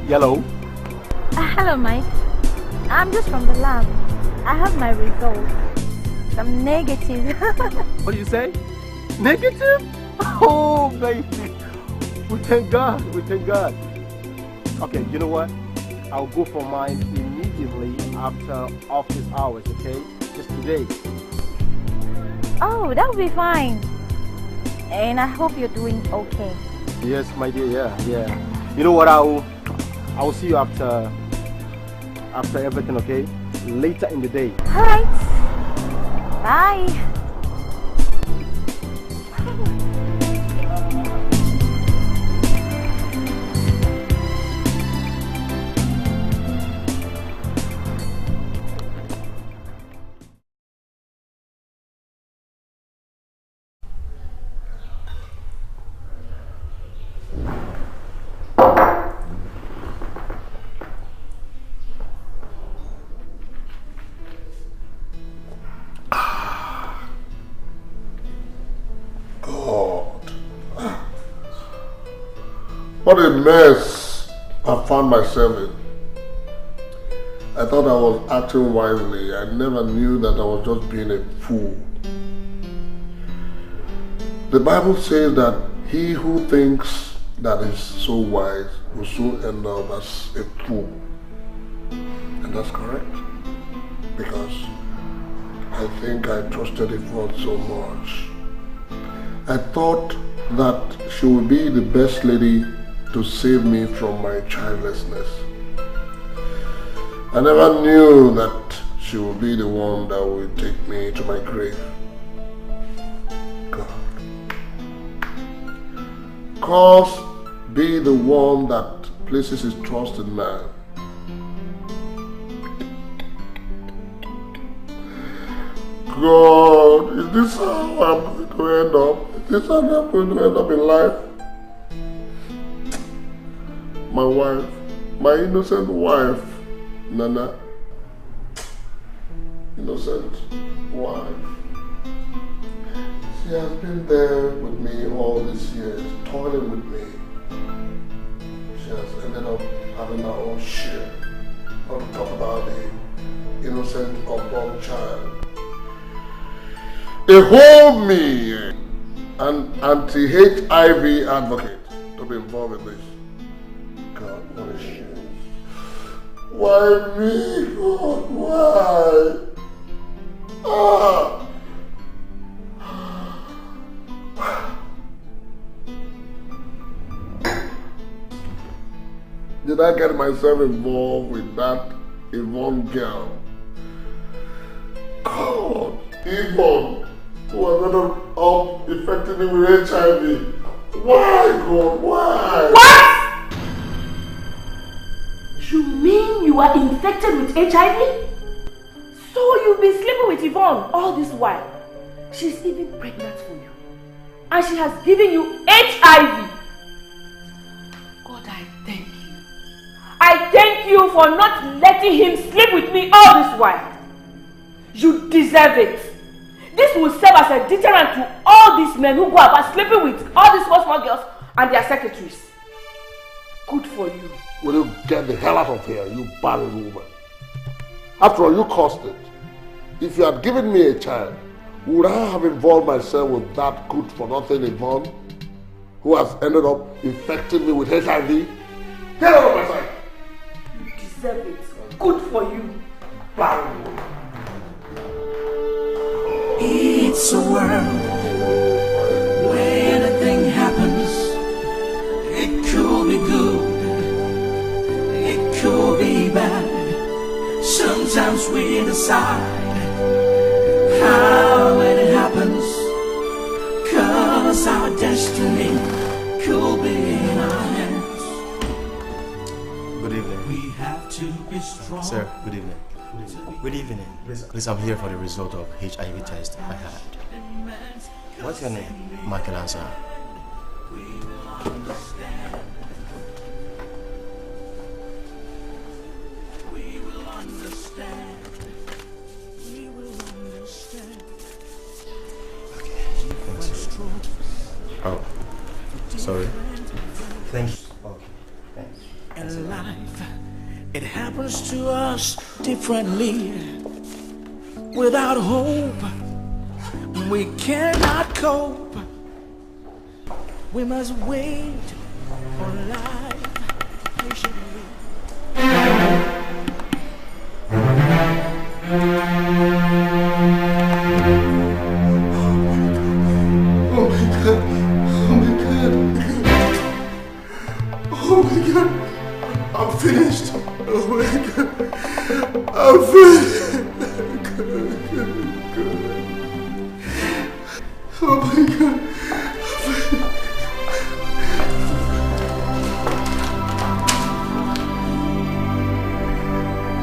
Yellow. Hello, Mike. I'm just from the lab. I have my results. I'm negative. What do you say? Negative? Oh, baby. We thank God. We thank God. Okay, you know what? I'll go for mine immediately after office hours, okay? Just today. Oh, that'll be fine. And I hope you're doing okay. Yes, my dear. Yeah. You know what? I'll see you after everything, okay? Later in the day. All right. Bye. What a mess I found myself in. I thought I was acting wisely. I never knew that I was just being a fool. The Bible says that he who thinks that is so wise will soon end up as a fool. And that's correct. Because I think I trusted Yvonne so much. I thought that she would be the best lady to save me from my childlessness. I never knew that she would be the one that would take me to my grave. God. Cause be the one that places his trust in man. God, is this how I'm going to end up? Is this how I'm going to end up in life? My wife, my innocent wife, Nana. Innocent wife. She has been there with me all these years, toiling with me. She has ended up having her own share. Not to talk about the innocent unborn child. They hold me, an anti-HIV advocate, to be involved in this. God, what a shame. Why me, God? Why? Did I get myself involved with that Yvonne girl? God, Yvonne, who has ended up infecting me with HIV. Why, God? Why? What? You mean you are infected with HIV? So you've been sleeping with Yvonne all this while. She's even pregnant for you. And she has given you HIV. God, I thank you. I thank you for not letting him sleep with me all this while. You deserve it. This will serve as a deterrent to all these men who go about sleeping with all these small girls and their secretaries. Good for you. Will you get the hell out of here, you barren woman? After all, you caused it. If you had given me a child, would I have involved myself with that good-for-nothing Yvonne, who has ended up infecting me with HIV? Get out of my sight! You deserve it. Good for you. Barren woman. It's a world where anything happens. It could be good, it could be bad. Sometimes we decide how it happens, 'cause our destiny could be in our hands. Good evening. We have to be strong. Sir, good evening. Good evening. Please, I'm here for the result of HIV test I had. What's your name? Michael Answer. Oh, sorry. Thanks. Okay, thanks. And life It happens to us differently. Without hope, we cannot cope. We must wait for life patiently. Oh my God. Oh my God. Oh my God. I'm finished. Oh my God. I'm finished. Oh my God.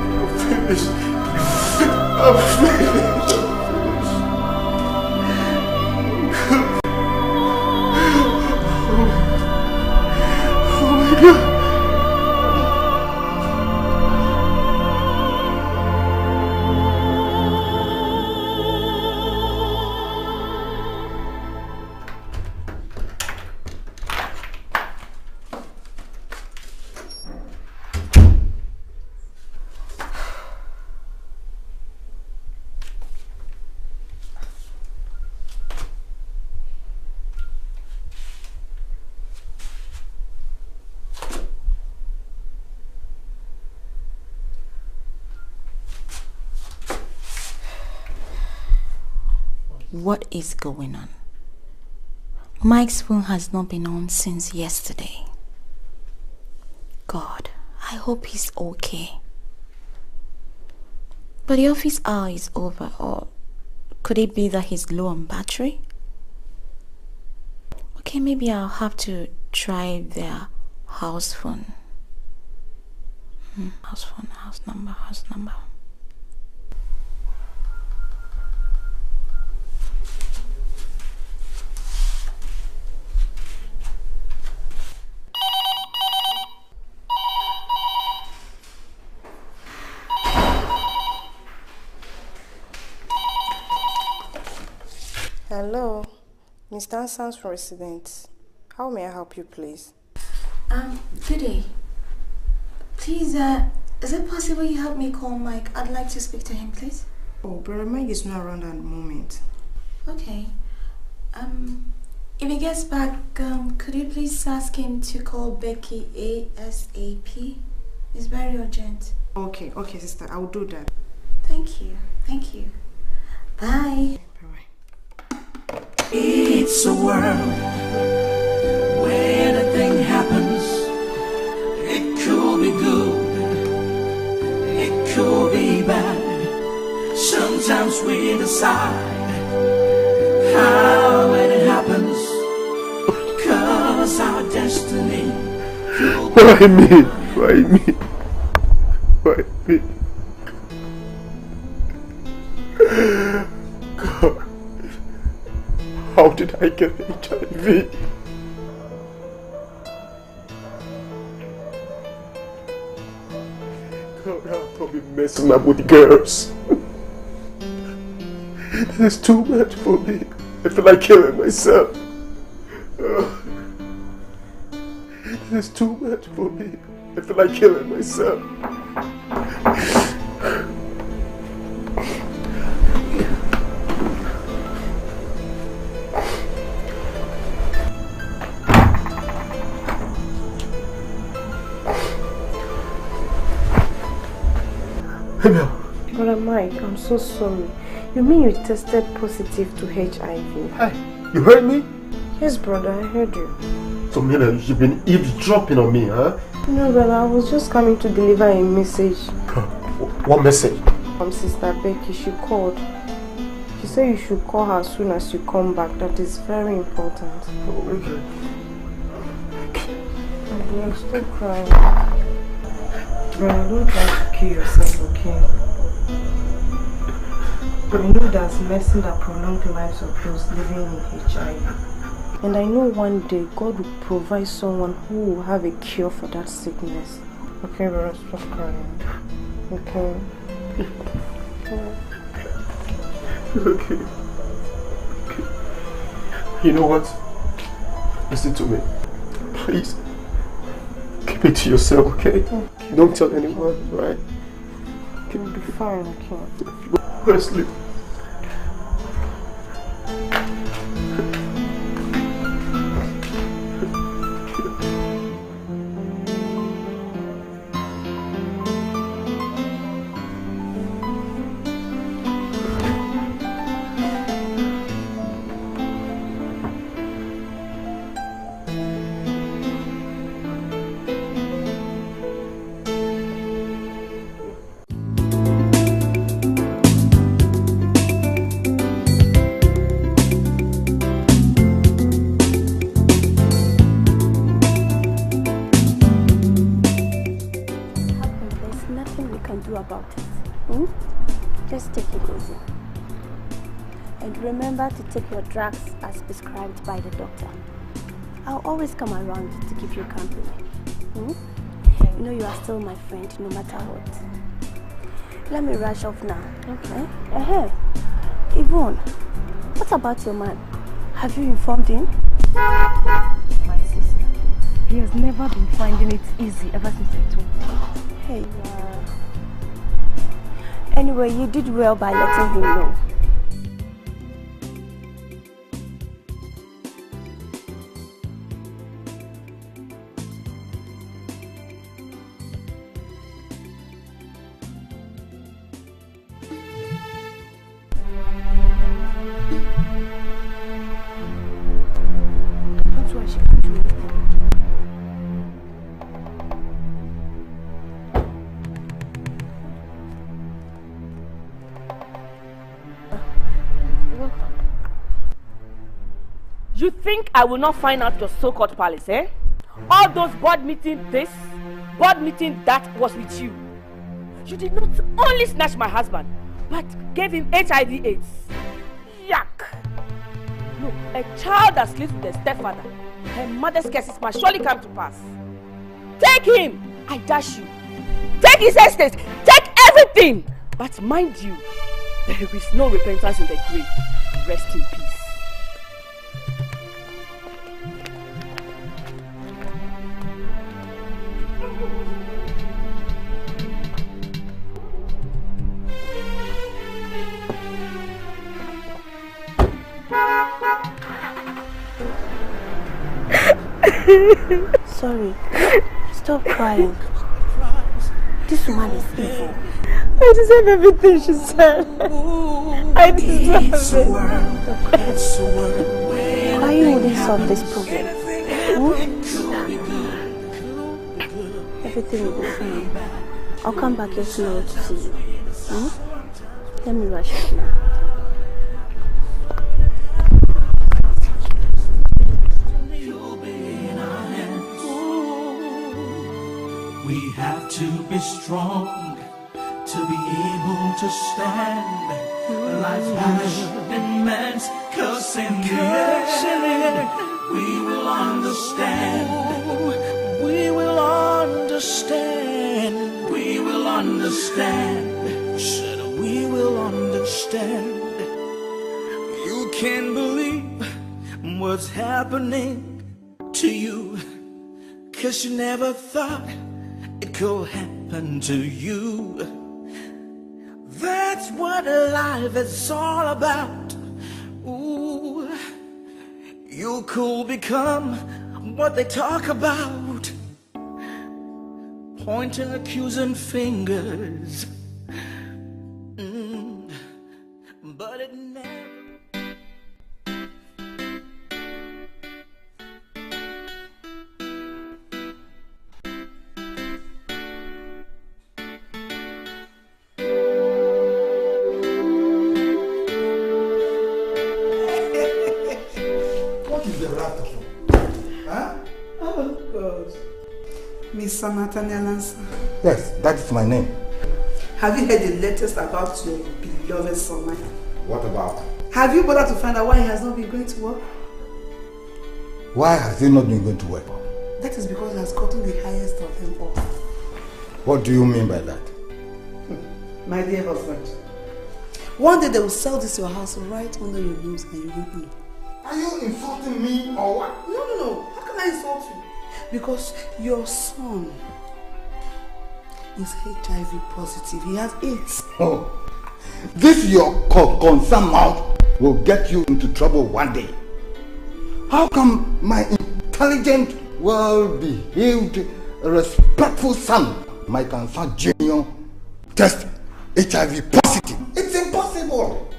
I'm finished. I'm finished. Oh my God. What is going on? Mike's phone has not been on since yesterday. God, I hope he's okay. But the office hour is over, or could it be that he's low on battery? Okay, maybe I'll have to try their house phone. House phone, house number. Hello, Mr. Anson's residence. How may I help you, please? Good day. Please, is it possible you help me call Mike? I'd like to speak to him, please. Oh, Brother Mike is not around at the moment. Okay. If he gets back, could you please ask him to call Becky ASAP? It's very urgent. Okay, sister, I will do that. Thank you. Bye. It's a world where anything happens. It could be good, it could be bad. Sometimes we decide how it happens, 'cause our destiny. Why me? God, how did I get HIV? God, I'll probably messing up with girls. This is too much for me. I feel like killing myself. This is too much for me. I feel like killing myself. Brother Mike, I'm so sorry. You mean you tested positive to HIV? Hey, you heard me? Yes, brother, I heard you. So, Mila, you've been eavesdropping on me, huh? No, brother, I was just coming to deliver a message. What message? From Sister Becky, she called. She said you should call her as soon as you come back. That is very important. Okay. Brother, stop crying. Brother, don't try to kill yourself, okay? I know there's medicine that prolongs the lives of those living with HIV. And I know one day God will provide someone who will have a cure for that sickness. Okay, brother, stop crying. Okay? Okay. You know what? Listen to me. Please. Keep it to yourself, okay? Don't tell anyone, right? You'll be fine, okay? Go to sleep. Remember to take your drugs as prescribed by the doctor. I'll always come around to keep you company. You know you are still my friend no matter what. Let me rush off now. Okay? Yvonne, what about your man? Have you informed him? My sister, he has never been finding it easy ever since I told him. Hey, anyway, you did well by letting him know. You think I will not find out your so-called palace, eh? All those board meeting this, board meeting that was with you. You did not only snatch my husband, but gave him HIV/AIDS. Yuck! Look, a child that sleeps with a stepfather, her mother's curses must surely come to pass. Take him! I dash you. Take his estate, take everything! But mind you, there is no repentance in the grave. Rest in peace. Sorry. Stop crying. This woman is evil. I deserve everything she said. I deserve it. Crying wouldn't solve this problem. Everything will be fine. I'll come back here tomorrow to see you. Let me rush it now. We have to be strong to be able to stand. Life has immense curse in the end. We will understand. We will understand. We will understand. Said we will understand. You can't believe what's happening to you, 'cause you never thought it could happen to you. That's what life is all about. Ooh, you could become what they talk about, pointing accusing fingers. But it never. Mr. Nathaniel Ansa. Yes, that is my name. Have you heard the latest about your beloved son, Mike? What about? Have you bothered to find out why he has not been going to work? Why has he not been going to work? That is because he has gotten the highest of them all. What do you mean by that? My dear husband, one day they will sell this your house right under your nose and you won't know. Are you insulting me or what? No. How can I insult you? Because your son is HIV positive. He has AIDS. Oh, this your concern mouth will get you into trouble one day. How come my intelligent, well-behaved, respectful son, my concern Junior, test HIV positive? It's impossible.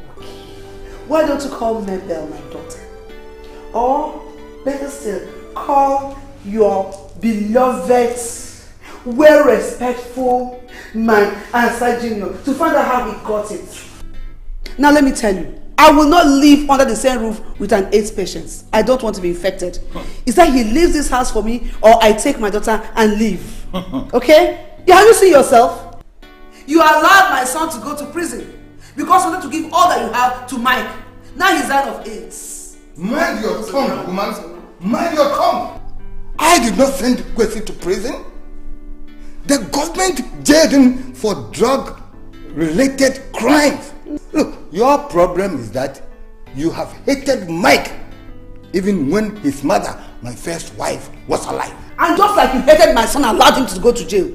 Why don't you call Mabel, my daughter? Or, better still, call your beloved, well-respectful man, Answer Junior, to find out how he got it. Now let me tell you, I will not live under the same roof with an AIDS patient. I don't want to be infected. Is that he leaves this house for me, or I take my daughter and leave? Okay? Yeah, have you seen yourself? You allowed my son to go to prison because you wanted to give all that you have to Mike. Now he's out of AIDS. Mind your tongue, woman. Mind your tongue. I did not send Kwesi to prison. The government jailed him for drug-related crimes. Look, your problem is that you have hated Mike even when his mother, my first wife, was alive. And just like you hated my son and allowed him to go to jail,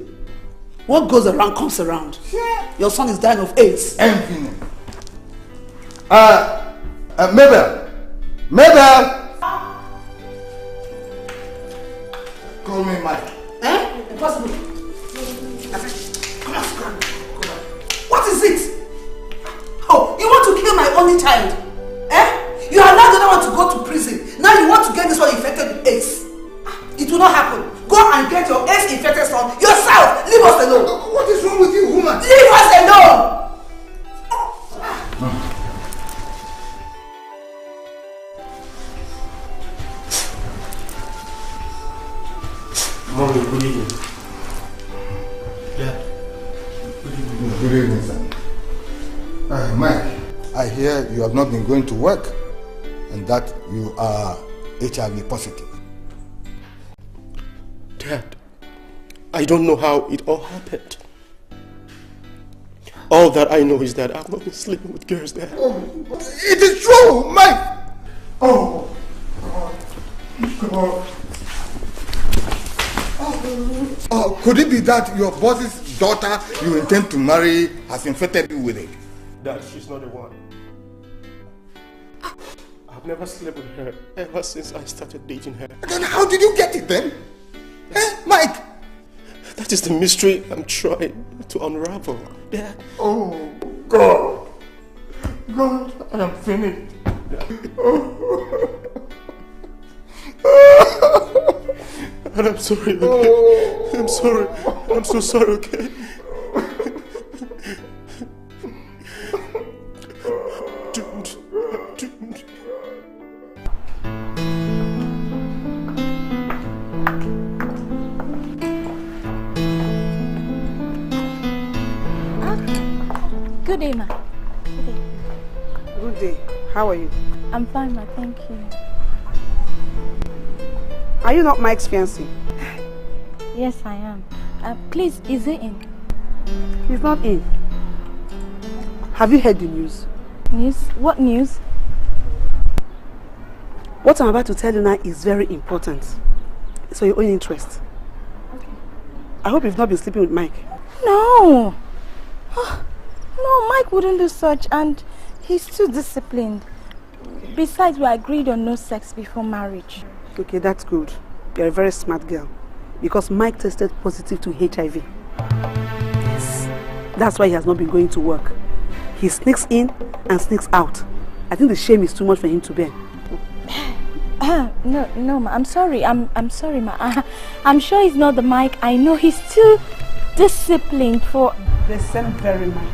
what goes around comes around. Yeah. Your son is dying of AIDS. Everything. Mabel. Mabel! Call me Mike. Eh? Impossible. Come on. What is it? Oh, you want to kill my only child? Eh? You allowed the other one to go to prison. Now you want to get this one infected with AIDS. It will not happen. Go and get your AIDS-infected son yourself. Leave us alone. What is wrong with you, woman? Leave us alone. Mommy, good evening. Dad. Good evening. Good evening, son. Mike, I hear you have not been going to work and that you are HIV positive. Dad, I don't know how it all happened. All that I know is that I've not been sleeping with girls, Dad. Oh, it is true, Mike! Oh, God. Oh, could it be that your boss's daughter you intend to marry has infected you with it? Dad, she's not the one. I've never slept with her ever since I started dating her. Then how did you get it then? Eh, Mike? That is the mystery I'm trying to unravel, Dad. Oh, God. God, I am finished. And I'm sorry, okay? I'm sorry. I'm so sorry, okay? Don't. Good day, ma. Good day. Good day. How are you? I'm fine, ma. Thank you. Are you not Mike's fiancé? Yes, I am. Please, is he in? He's not in. Have you heard the news? News? What news? What I'm about to tell you now is very important. It's for your own interest. Okay. I hope you've not been sleeping with Mike. No! Oh, no, Mike wouldn't do such, and he's too disciplined. Besides, we agreed on no sex before marriage. Okay, that's good. You're a very smart girl. Because Mike tested positive to HIV. Yes. That's why he has not been going to work. He sneaks in and sneaks out. I think the shame is too much for him to bear. No, ma. I'm sorry. I'm sorry, ma. I'm sure he's not the Mike. I know he's too disciplined for... The same very Mike.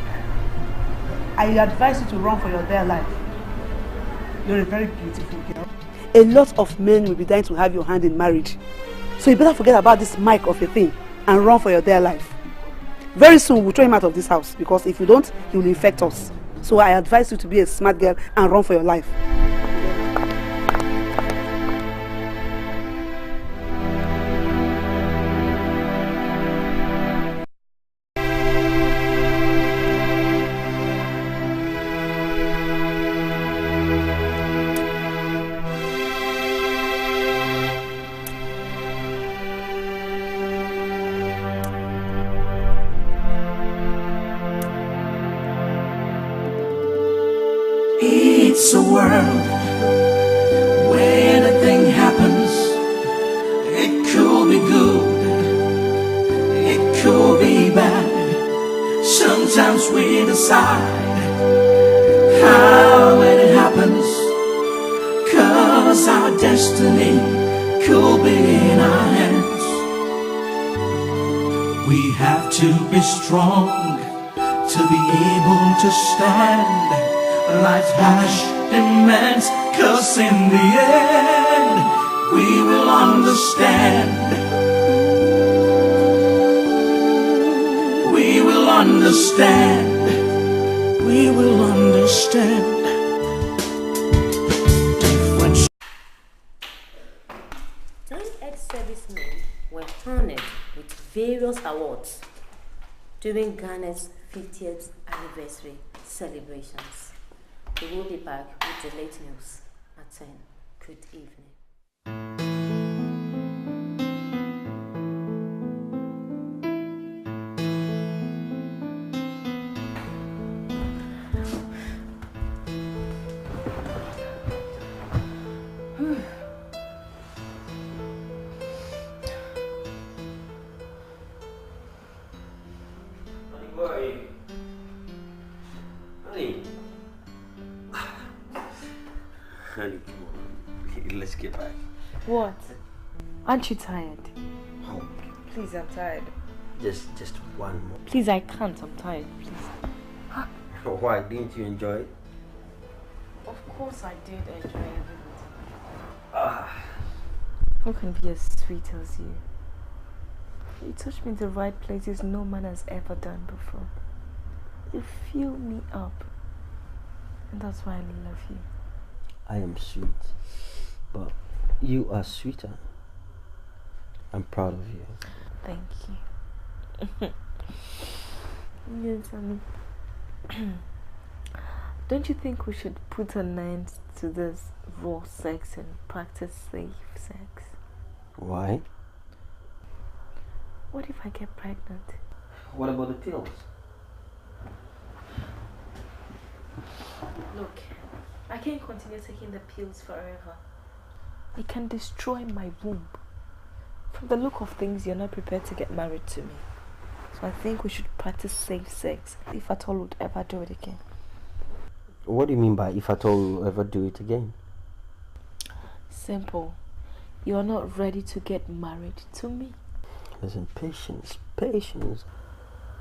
I advise you to run for your dear life. You're a very beautiful girl. A lot of men will be dying to have your hand in marriage. So you better forget about this Mike of a thing and run for your dear life. Very soon we'll throw him out of this house because if you don't, he will infect us. So I advise you to be a smart girl and run for your life. It's a world where anything happens. It could be good, it could be bad. Sometimes we decide how it happens, 'cause our destiny could be in our hands. We have to be strong to be able to stand life's harsh demands, 'cause in the end we will understand. We will understand. We will understand. Nine ex-servicemen were honored with various awards during Ghana's 50th anniversary celebrations. We will be back with the late news at 10. Good evening. Honey, come on. Let's get back. What? Aren't you tired? Oh. Please, I'm tired. Just one more. Please, I can't. I'm tired. Please. Why? Didn't you enjoy it? Of course I did enjoy every bit. Ah. Who can be as sweet as you? You touch me in the right places no man has ever done before. You fill me up. And that's why I love you. I am sweet, but you are sweeter. I'm proud of you. Thank you. Yes, honey. Don't you think we should put an end to this raw sex and practice safe sex? Why? What if I get pregnant? What about the pills? Look, I can't continue taking the pills forever. It can destroy my womb. From the look of things, you're not prepared to get married to me. So I think we should practice safe sex, if at all we'd ever do it again. What do you mean by if at all we'll ever do it again? Simple. You're not ready to get married to me. Listen, patience.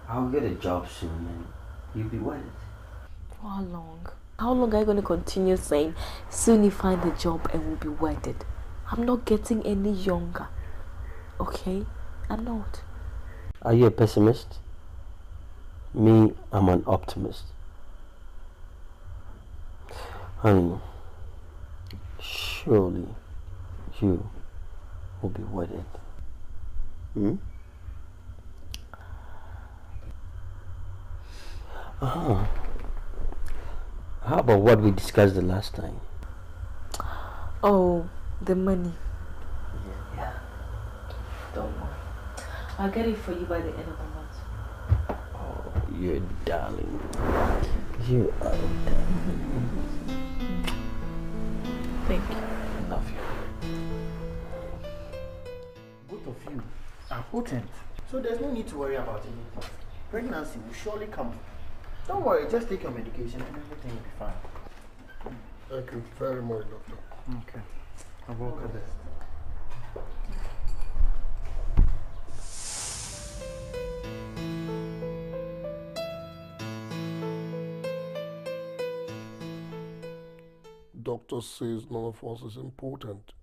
I'll get a job soon and you'll be wedded. For how long? How long are you going to continue saying, soon you find a job and we'll be wedded? I'm not getting any younger. Okay? I'm not. Are you a pessimist? Me, I'm an optimist. Honey, surely you will be wedded. How about what we discussed the last time? Oh, the money. Yeah. Don't worry. I'll get it for you by the end of the month. Oh, you're a darling. You are a darling. Thank you. I love you. Both of you are potent, so there's no need to worry about anything. Pregnancy will surely come. Don't worry, just take your medication and everything will be fine. Thank you very much, doctor. Okay. I will look at this. Doctor says none of us is important.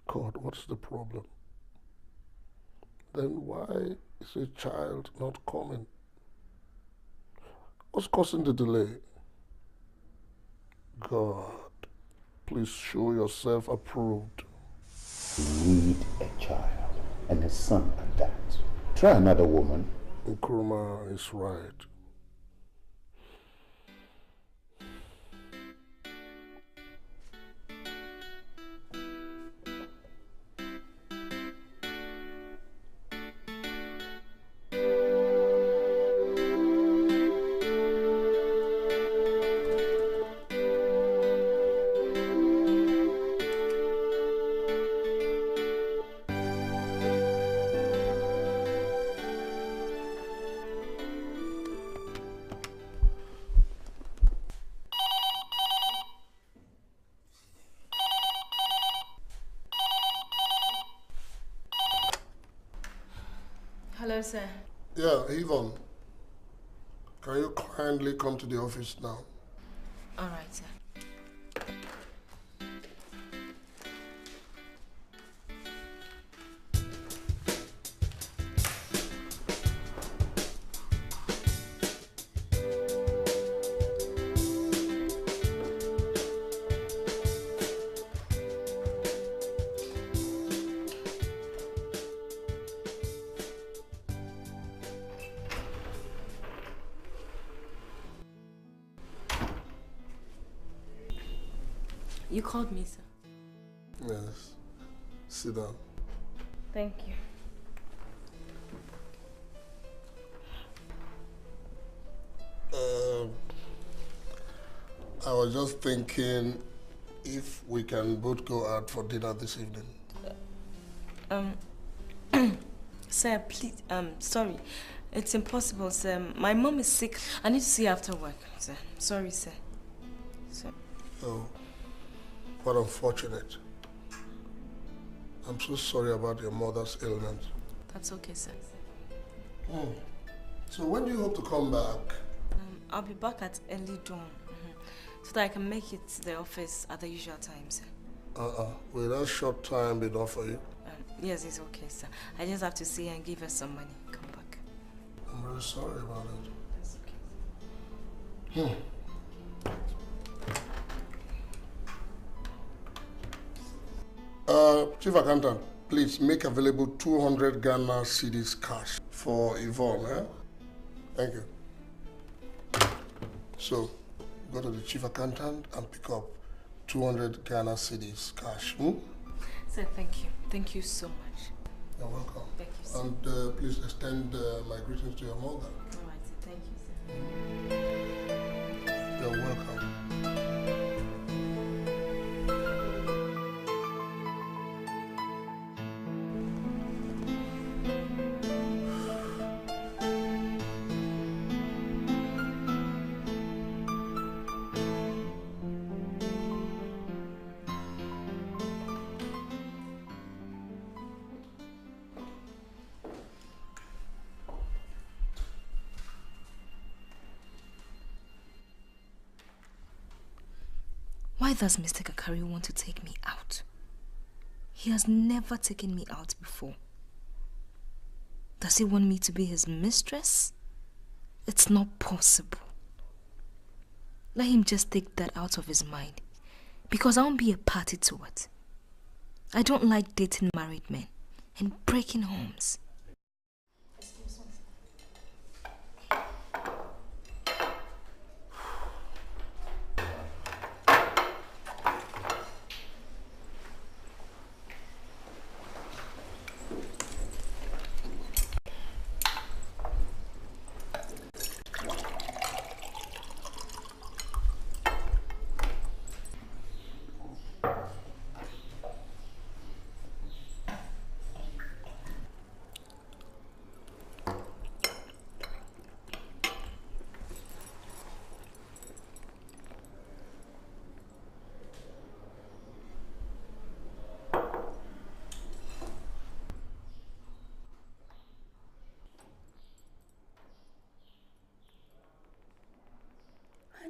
God, what's the problem? Then why is a child not coming? What's causing the delay? God, please show yourself approved. You need a child, and a son at that. Try another woman. Nkrumah is right. Hello, sir. Yeah, Yvonne. Can you kindly come to the office now? All right, sir. You called me, sir. Yes. Sit down. Thank you. I was just thinking if we can both go out for dinner this evening. Sir, please, sorry. It's impossible, sir. My mom is sick. I need to see her after work, sir. Sorry, sir. Sir. Oh, what unfortunate. I'm so sorry about your mother's ailment. That's okay, sir. So when do you hope to come back? I'll be back at early dawn, so that I can make it to the office at the usual time, sir. Will that short time be enough for you? Yes, it's okay, sir. I just have to see her and give her some money. Come back. I'm very sorry about it. That's okay. Chief Accountant, please make available 200 Ghana cedis cash for Yvonne, eh? Thank you. So, go to the Chief Accountant and pick up 200 Ghana cedis cash. Sir, thank you. Thank you so much. You're welcome. Thank you, sir. And please extend my greetings to your mother. All right, sir. Thank you, sir. You're welcome. Why does Mr. Kakari want to take me out? He has never taken me out before. Does he want me to be his mistress? It's not possible. Let him just take that out of his mind, because I won't be a party to it. I don't like dating married men and breaking homes.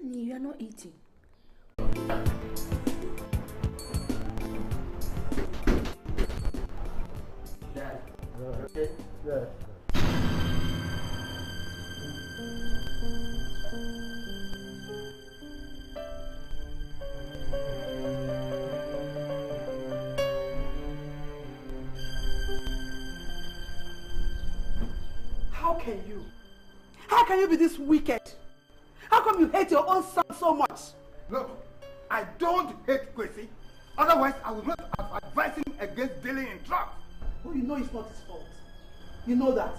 Honey, you are not eating. Dad. How can you be this wicked? How come you hate your own son so much? Look, I don't hate Kwesi. Otherwise, I would not have advised him against dealing in drugs. Oh, you know it's not his fault. You know that.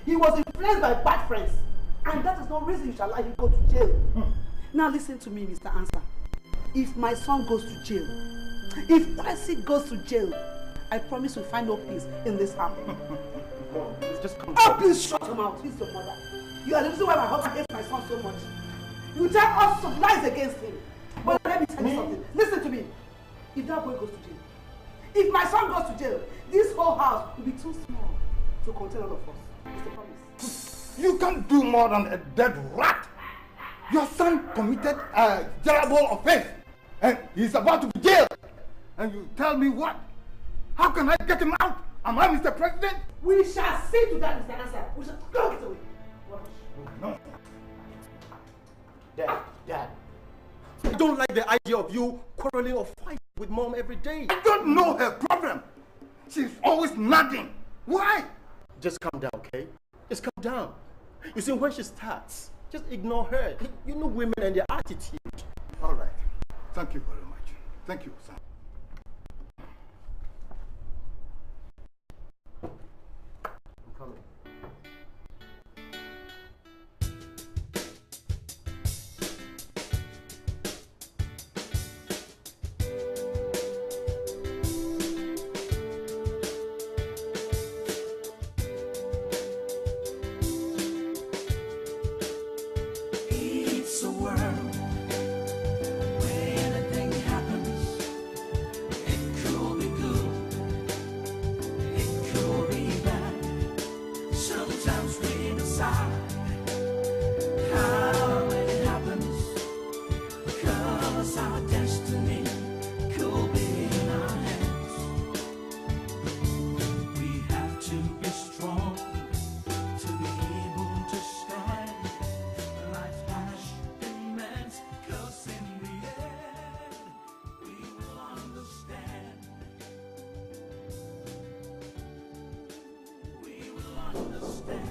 He was influenced by bad friends. And that is no reason you shall let him go to jail. Now listen to me, Mr. Answer. If my son goes to jail, if Kwesi goes to jail, I promise you'll find no peace in this house. Just come. Oh, please shut him out. He's your mother. You are the reason why my husband hates my son so much. You tell all sorts of lies against him. But let me tell you something. Listen to me. If that boy goes to jail, if my son goes to jail, this whole house will be too small to contain all of us. Mr. Promise. You can't do more than a dead rat. Your son committed a terrible offense and he's about to be jailed. And you tell me what? How can I get him out? Am I Mr. President? We shall see to that, Mr. Answer. We shall go get away. No. Dad. I don't like the idea of you quarreling or fighting with Mom every day. I don't know her problem. She's always nagging. Why? Just calm down, okay? Just calm down. You see, when she starts, just ignore her. You know women and their attitude. All right. Thank you very much. Thank you, son. I'm coming. It's a world where anything happens. It could be good, it could be bad. Sometimes we decide how it happens, 'cause our destiny could be in our hands. We have to be strong to be able to stand. Life has demands, 'cause in the end we will understand. We will understand.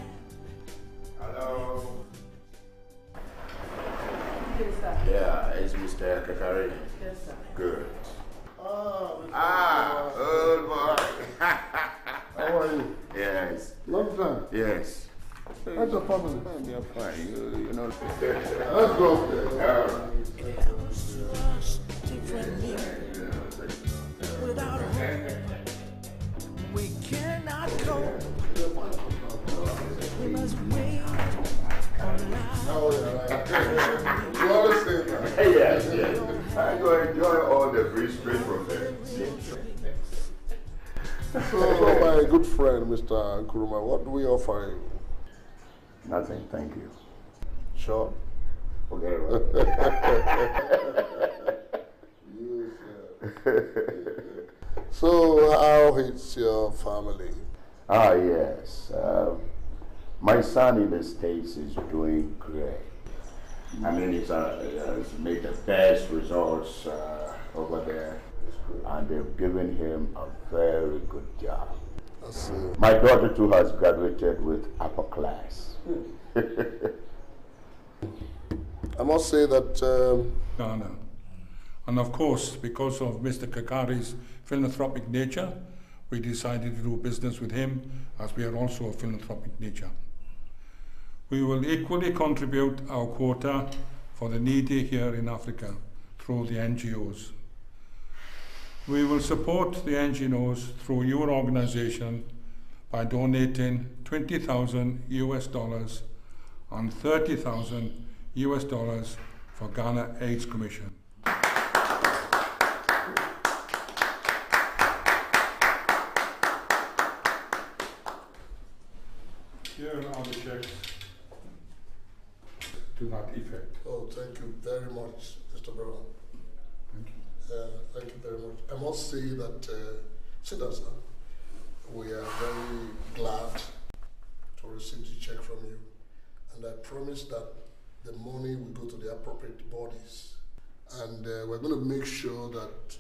Hello. Yes, sir. Yeah, it's Mr. Kakari. Yes, sir. Good. Oh, Old boy. how are you? Yes. Long time. Yes. How's your family? They're fine. You know. Let's go. All right. It happens to us differently. Without a home, we cannot go. We must wait on life. Oh, yeah. You always say that. Yes, yes. I go enjoy all the free straight from them. So, my good friend, Mr. Nkrumah, what do we offer you? Nothing, thank you. Sure. Forget about it. So, how is your family? Ah, yes. My son in the States is doing great. I mean, he's made the best results over there. And they've given him a very good job. My daughter too has graduated with upper class. I must say that Ghana. And of course, because of Mr. Kakari's philanthropic nature, we decided to do business with him, as we are also a philanthropic nature. We will equally contribute our quota for the needy here in Africa through the NGOs. We will support the NGOs through your organization by donating $20,000 US and $30,000 US for Ghana AIDS Commission. Here are the checks to that effect. Oh, thank you very much, Mr. Brown. Thank you. Thank you very much. I must say that, sit down, sir. We are very glad to receive the check from you. And I promise that the money will go to the appropriate bodies. And we're going to make sure that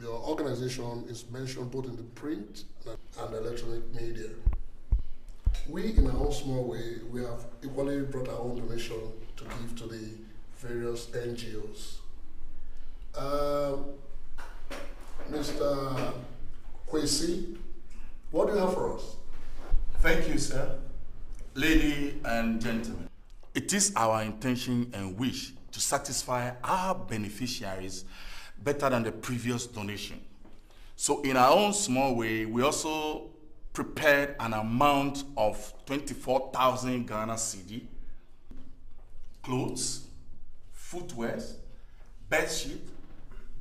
your organization is mentioned both in the print and electronic media. We, in our own small way, we have equally brought our own donation to give to the various NGOs. Mr. Kwesi, what do you have for us? Thank you, sir. Ladies and gentlemen, it is our intention and wish to satisfy our beneficiaries better than the previous donation. So in our own small way, we also prepared an amount of 24,000 Ghana cedi, clothes, footwear, bed sheet,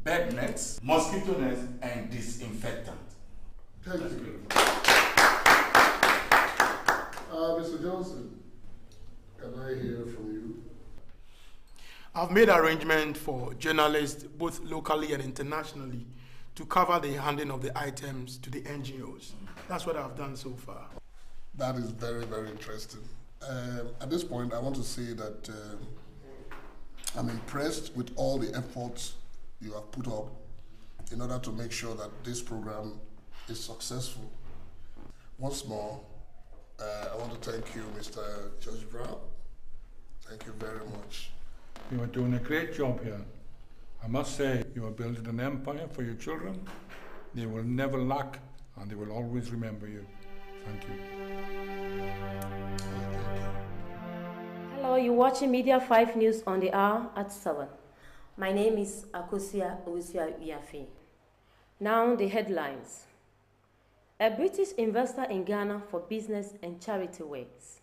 bed nets, mosquito nets, and disinfectant. Thank you. Mr. Johnson, can I hear from you? I've made arrangements for journalists, both locally and internationally, to cover the handing of the items to the NGOs. That's what I've done so far. That is very, very interesting. At this point, I want to say that I'm impressed with all the efforts you have put up in order to make sure that this program is successful. Once more, I want to thank you, Mr. Judge Brown. Thank you very much. You are doing a great job here. I must say, you are building an empire for your children. They will never lack, and they will always remember you. Thank you. Hello, you're watching Media 5 News on the hour at 7. My name is Akosia Owusu-Yafi. Now the headlines. A British investor in Ghana for business and charity works.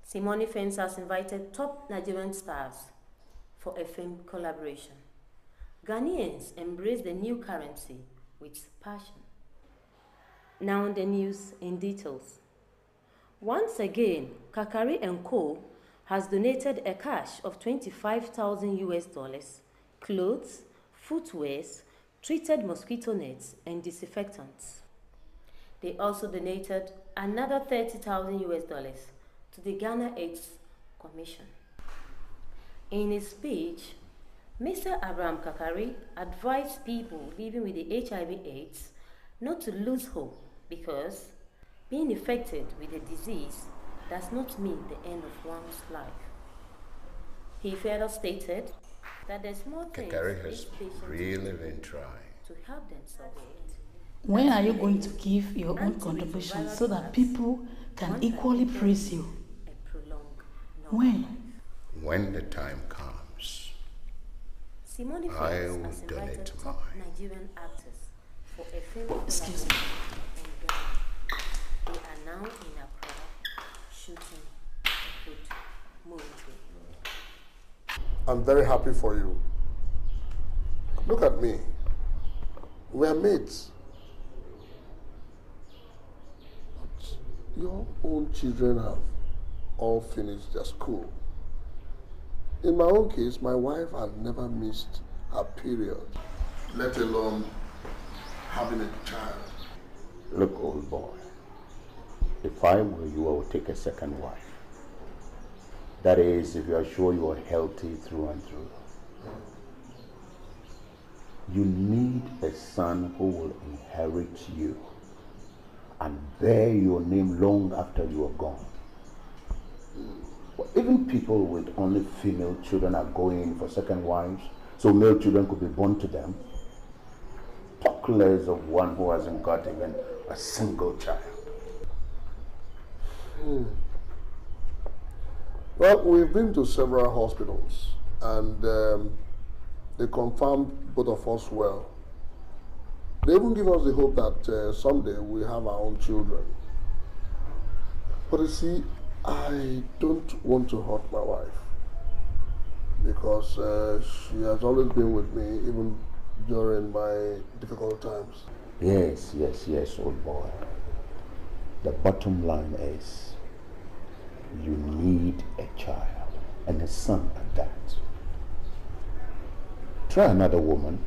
Simone Fence has invited top Nigerian stars for a film collaboration. Ghanaians embrace the new currency with passion. Now the news in details. Once again, Kakari & Co. has donated a cash of $25,000, clothes, footwears, treated mosquito nets, and disinfectants. They also donated another $30,000 to the Ghana AIDS Commission. In his speech, Mr. Abraham Kakari advised people living with the HIV/AIDS not to lose hope because being infected with the disease does not mean the end of one's life. He further stated that there's more things Kakari has each patient really been trying to help themselves. When are you going to give your own contribution so that people can equally praise you? When? When the time comes, Simone I Fence will has donate invited top mine. Nigerian actors for a film Excuse me. collaboration in Ghana. They are now in Accra shooting a good movie. I'm very happy for you. Look at me. We're mates. But your own children have all finished their school. In my own case, my wife had never missed her period, let alone having a child. Look, old boy, if I were you, I would take a second wife. That is, if you are sure you are healthy through and through. You need a son who will inherit you and bear your name long after you are gone. Well, even people with only female children are going for second wives, so male children could be born to them. Talk less of one who hasn't got even a single child. Well, we've been to several hospitals and they confirmed both of us well. They even give us the hope that someday we have our own children. But you see, I don't want to hurt my wife because she has always been with me even during my difficult times. Yes, old boy. The bottom line is you need a child, and a son at that. Try another woman.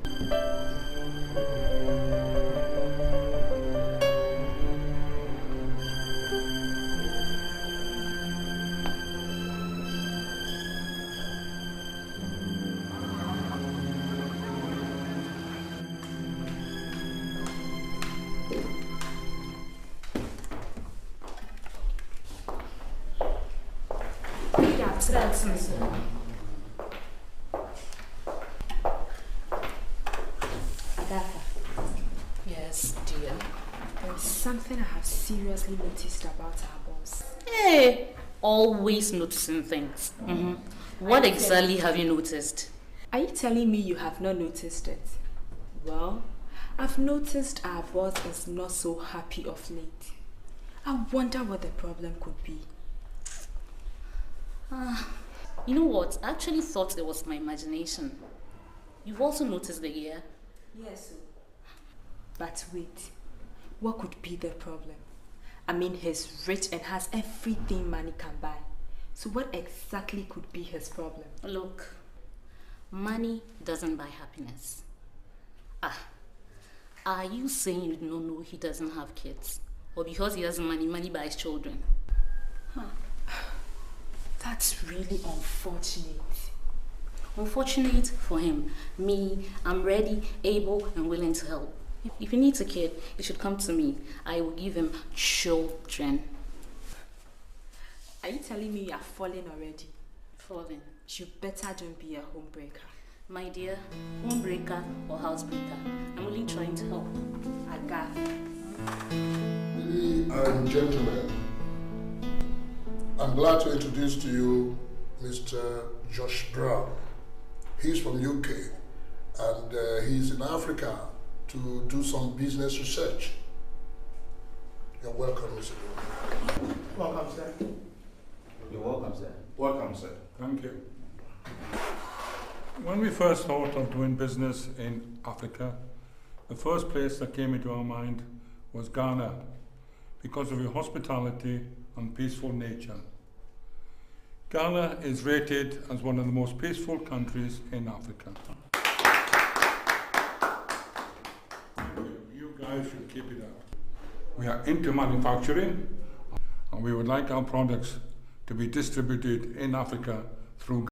Yes, dear. There's something I have seriously noticed about our boss. Hey, always noticing things. What exactly have you noticed? Are you telling me you have not noticed it? Well, I've noticed our boss is not so happy of late. I wonder what the problem could be. You know what? I actually thought it was my imagination. You've also noticed the ear? Yes. But wait, what could be the problem? I mean, he's rich and has everything money can buy. So what exactly could be his problem? Look, money doesn't buy happiness. Are you saying you don't know he doesn't have kids? Or because he has money, money buys children? That's really unfortunate. Unfortunate for him. Me, I'm ready, able, and willing to help. If he needs a kid, he should come to me. I will give him children. Are you telling me you are falling already? Falling? You better don't be a homebreaker. My dear, homebreaker or housebreaker, I'm only trying to help. Aga. Ladies and gentlemen, I'm glad to introduce to you Mr. Josh Brown. He's from UK and he's in Africa to do some business research. You're welcome, Mr. Brown. Welcome, sir. You're welcome, sir. Welcome, sir. Thank you. When we first thought of doing business in Africa, the first place that came into our mind was Ghana because of your hospitality and peaceful nature. Ghana is rated as one of the most peaceful countries in Africa. You guys should keep it up. We are into manufacturing and we would like our products to be distributed in Africa through